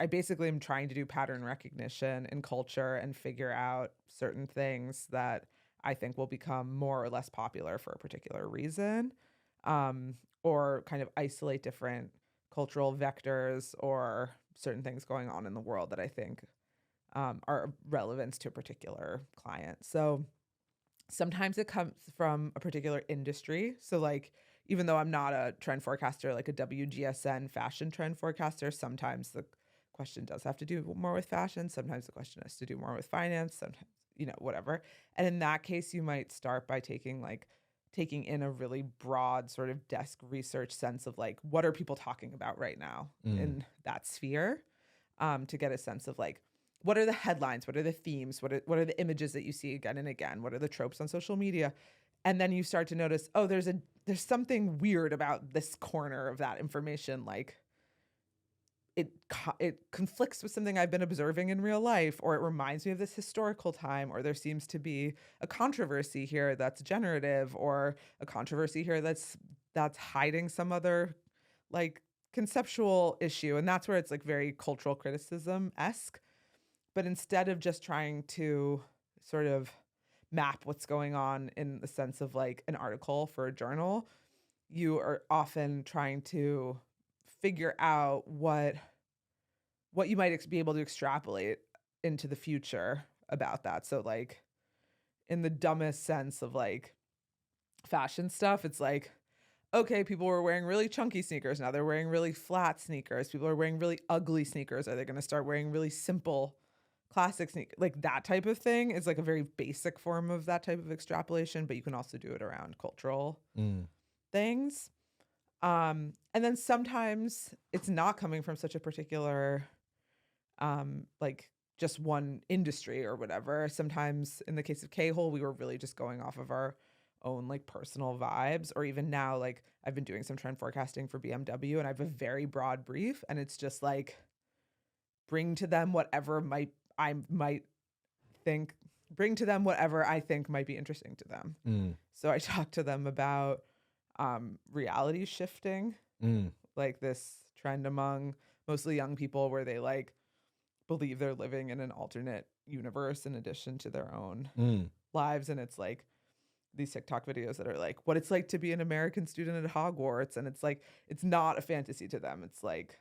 basically am trying to do pattern recognition in culture and figure out certain things that I think will become more or less popular for a particular reason, or kind of isolate different cultural vectors or certain things going on in the world that I think are relevant to a particular client. So sometimes it comes from a particular industry. So like even though I'm not a trend forecaster like a WGSN fashion trend forecaster, sometimes the question does have to do more with fashion, sometimes the question has to do more with finance, sometimes whatever. And in that case you might start by taking in a really broad sort of desk research sense of like what are people talking about right now Mm. in that sphere, to get a sense of like what are the headlines, what are the themes, what are the images that you see again and again, what are the tropes on social media, and then you start to notice, oh, there's something weird about this corner of that information, like it conflicts with something I've been observing in real life, or it reminds me of this historical time, or there seems to be a controversy here that's generative, or a controversy here that's hiding some other like conceptual issue, and that's where it's like very cultural criticism esque. But instead of just trying to sort of map what's going on in the sense of like an article for a journal, you are often trying to figure out what you might be able to extrapolate into the future about that. So like in the dumbest sense of like fashion stuff, it's like, okay, people were wearing really chunky sneakers. Now they're wearing really flat sneakers. People are wearing really ugly sneakers. Are they going to start wearing really simple classic sneakers? Like that type of thing is like a very basic form of that type of extrapolation, but you can also do it around cultural Mm. things. And then sometimes it's not coming from such a particular, like just one industry or whatever. Sometimes in the case of K-hole, we were really just going off of our own like personal vibes, or even now, like I've been doing some trend forecasting for BMW and I have a very broad brief, and it's just like bring to them whatever I might think bring to them whatever I think might be interesting to them. Mm. So I talked to them about reality shifting, Mm. like this trend among mostly young people where they like believe they're living in an alternate universe in addition to their own Mm. lives. And it's like these TikTok videos that are like what it's like to be an American student at Hogwarts. And it's like, it's not a fantasy to them. It's like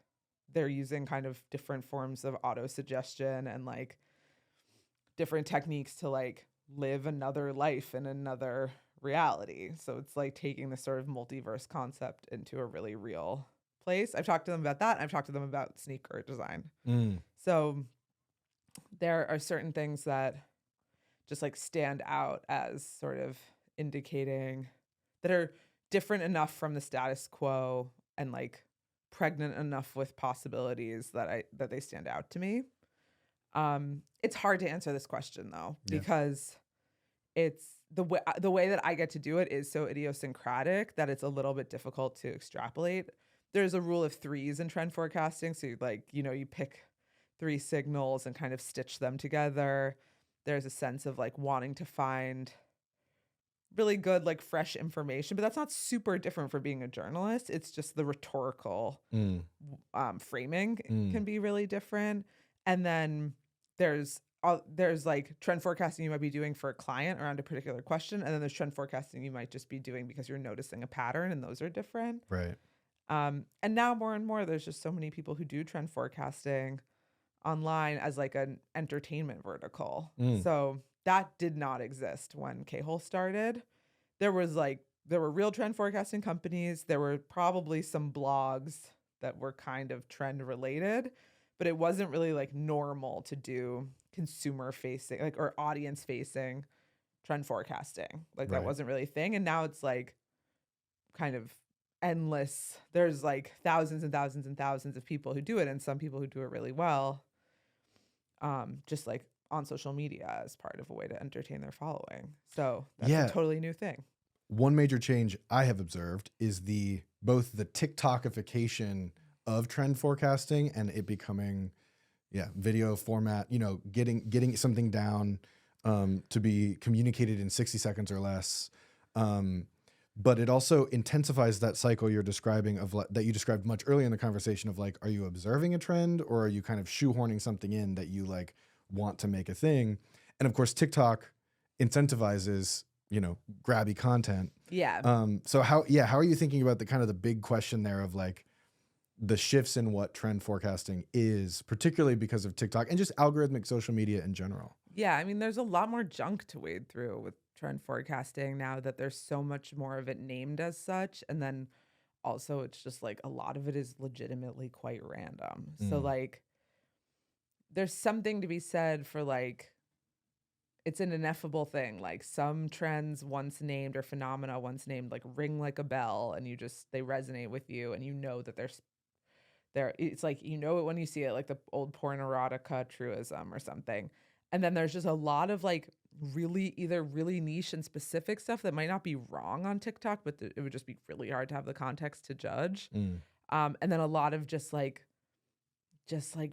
they're using kind of different forms of auto suggestion and like different techniques to like live another life in another reality. So it's like taking this sort of multiverse concept into a really real place. I've talked to them about that. And I've talked to them about sneaker design. Mm. So there are certain things that just like stand out as sort of indicating that are different enough from the status quo and like pregnant enough with possibilities that they stand out to me. It's hard to answer this question though, because it's the way that I get to do it is so idiosyncratic that it's a little bit difficult to extrapolate. There's a rule of threes in trend forecasting. So you pick 3 signals and kind of stitch them together. There's a sense of like wanting to find really good, like fresh information, but that's not super different for being a journalist. It's just the rhetorical framing can be really different. And then there's like trend forecasting you might be doing for a client around a particular question. And then there's trend forecasting you might just be doing because you're noticing a pattern, and those are different. Right. And now more and more, there's just so many people who do trend forecasting online as like an entertainment vertical. So that did not exist when K-Hole started. There were real trend forecasting companies. There were probably some blogs that were kind of trend related, but it wasn't really like normal to do consumer facing, like, or audience facing trend forecasting. Like that wasn't really a thing. And now it's like kind of endless. There's like thousands and thousands and thousands of people who do it, and some people who do it really well. Just like on social media as part of a way to entertain their following. So that's a totally new thing. One major change I have observed is both the TikTokification of trend forecasting and it becoming video format, getting something down to be communicated in 60 seconds or less. But it also intensifies that cycle you're describing that you described much earlier in the conversation of like, are you observing a trend or are you kind of shoehorning something in that you like want to make a thing? And of course, TikTok incentivizes, grabby content. Yeah. So how are you thinking about the big question there of like the shifts in what trend forecasting is, particularly because of TikTok and just algorithmic social media in general? Yeah. I mean, there's a lot more junk to wade through with trend forecasting now that there's so much more of it named as such. And then also it's just like a lot of it is legitimately quite random. So like there's something to be said for like, it's an ineffable thing. Like some trends once named or phenomena once named like ring like a bell, and they resonate with you, and that it's like, it when you see it, like the old porn erotica truism or something. And then there's just a lot of like either really niche and specific stuff that might not be wrong on TikTok, but it would just be really hard to have the context to judge. And then a lot of just like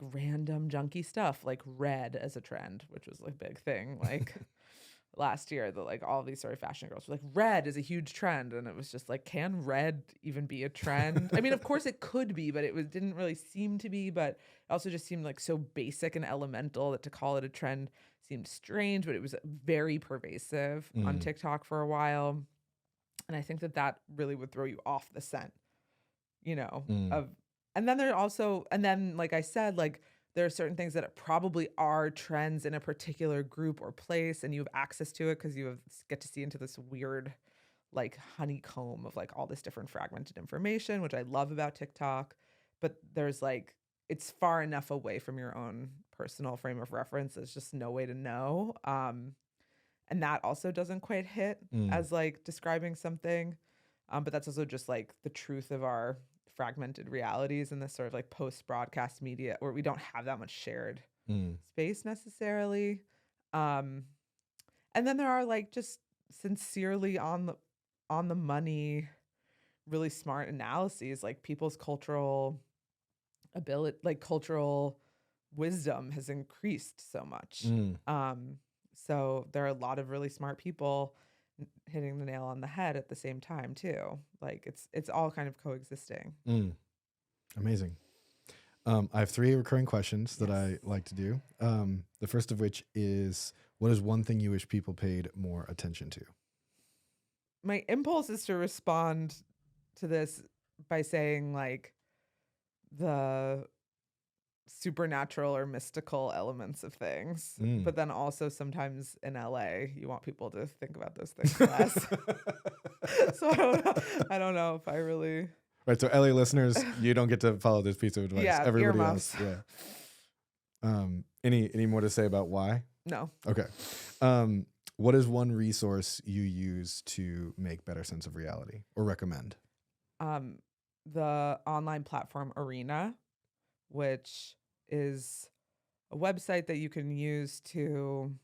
random junky stuff, like red as a trend, which was like a big thing. Like last year, like all these sort of fashion girls were like, red is a huge trend. And it was just like, can red even be a trend? I mean, of course it could be, but didn't really seem to be. But it also just seemed like so basic and elemental that to call it a trend seemed strange, but it was very pervasive on TikTok for a while. And I think that really would throw you off the scent, and then like I said, like there are certain things that probably are trends in a particular group or place, and you have access to it because get to see into this weird like honeycomb of like all this different fragmented information, which I love about TikTok. But there's like, it's far enough away from your own personal frame of reference. There's just no way to know. And that also doesn't quite hit as like describing something. But that's also just like the truth of our fragmented realities in this sort of like post-broadcast media where we don't have that much shared space necessarily. And then there are like just sincerely on the money, really smart analyses, like people's cultural ability, like cultural wisdom has increased so much. So there are a lot of really smart people hitting the nail on the head at the same time too. Like it's all kind of coexisting. Amazing. I have 3 recurring questions that I like to do. The first of which is, what is one thing you wish people paid more attention to? My impulse is to respond to this by saying like the supernatural or mystical elements of things. But then also sometimes in LA, you want people to think about those things less. So I don't know if I really... Right, so LA listeners, you don't get to follow this piece of advice. Yeah, everybody earmuffs. else. Yeah. Any more to say about why? No. Okay. What is one resource you use to make better sense of reality or recommend? The online platform Arena, which is a website that you can use to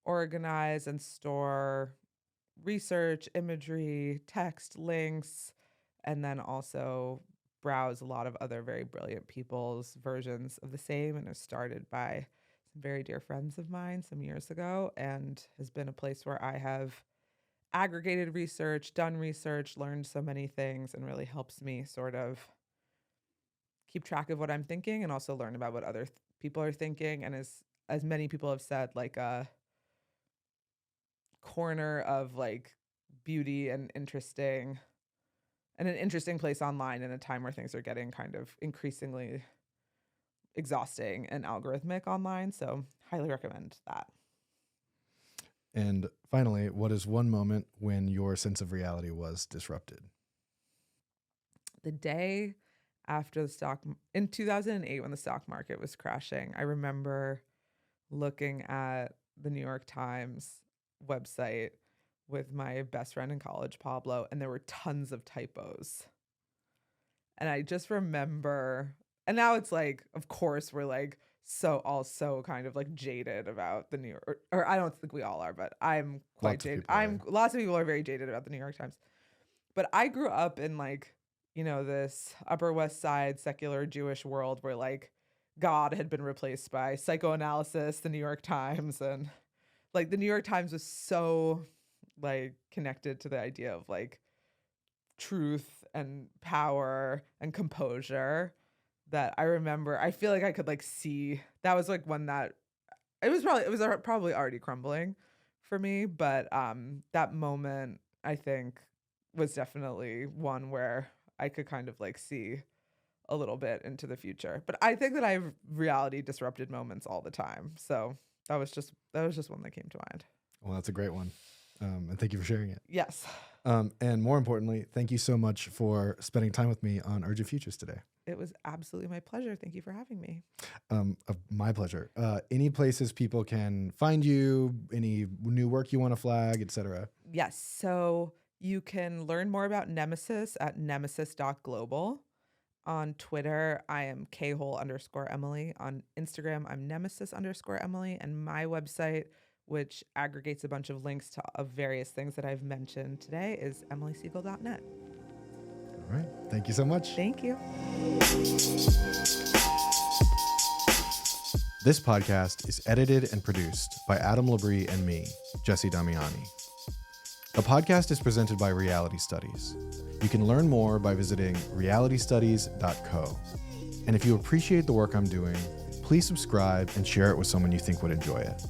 organize and store research, imagery, text, links, and then also browse a lot of other very brilliant people's versions of the same, and it was started by some very dear friends of mine some years ago and has been a place where I have aggregated research, done research, learned so many things, and really helps me sort of keep track of what I'm thinking and also learn about what other people are thinking. And as many people have said, like a corner of like beauty and an interesting place online in a time where things are getting kind of increasingly exhausting and algorithmic online. So highly recommend that. And finally, what is one moment when your sense of reality was disrupted? The day after in 2008, when the stock market was crashing, I remember looking at the New York Times website with my best friend in college, Pablo, and there were tons of typos. And I just remember, and now it's like, of course, we're like so kind of like jaded about the New York, or I don't think we all are, but I'm quite jaded. Lots of people are very jaded about the New York Times. But I grew up in like, this Upper West Side secular Jewish world where like God had been replaced by psychoanalysis, the New York Times, and like the New York Times was so like connected to the idea of like truth and power and composure that I feel like I could like see that was like when that it was probably already crumbling for me, but that moment I think was definitely one where I could kind of like see a little bit into the future. But I think that I have reality disrupted moments all the time. So that was just one that came to mind. Well, that's a great one. And thank you for sharing it. Yes. And more importantly, thank you so much for spending time with me on Urgent Futures today. It was absolutely my pleasure. Thank you for having me. My pleasure. Any places people can find you, any new work you want to flag, etc. Yes. So you can learn more about Nemesis at nemesis.global. On Twitter, I am _Emily. On Instagram, I'm nemesis_Emily. And my website, which aggregates a bunch of links of various things that I've mentioned today, is emilysegal.net. All right. Thank you so much. Thank you. This podcast is edited and produced by Adam Labrie and me, Jesse Damiani. The podcast is presented by Reality Studies. You can learn more by visiting realitystudies.co. And if you appreciate the work I'm doing, please subscribe and share it with someone you think would enjoy it.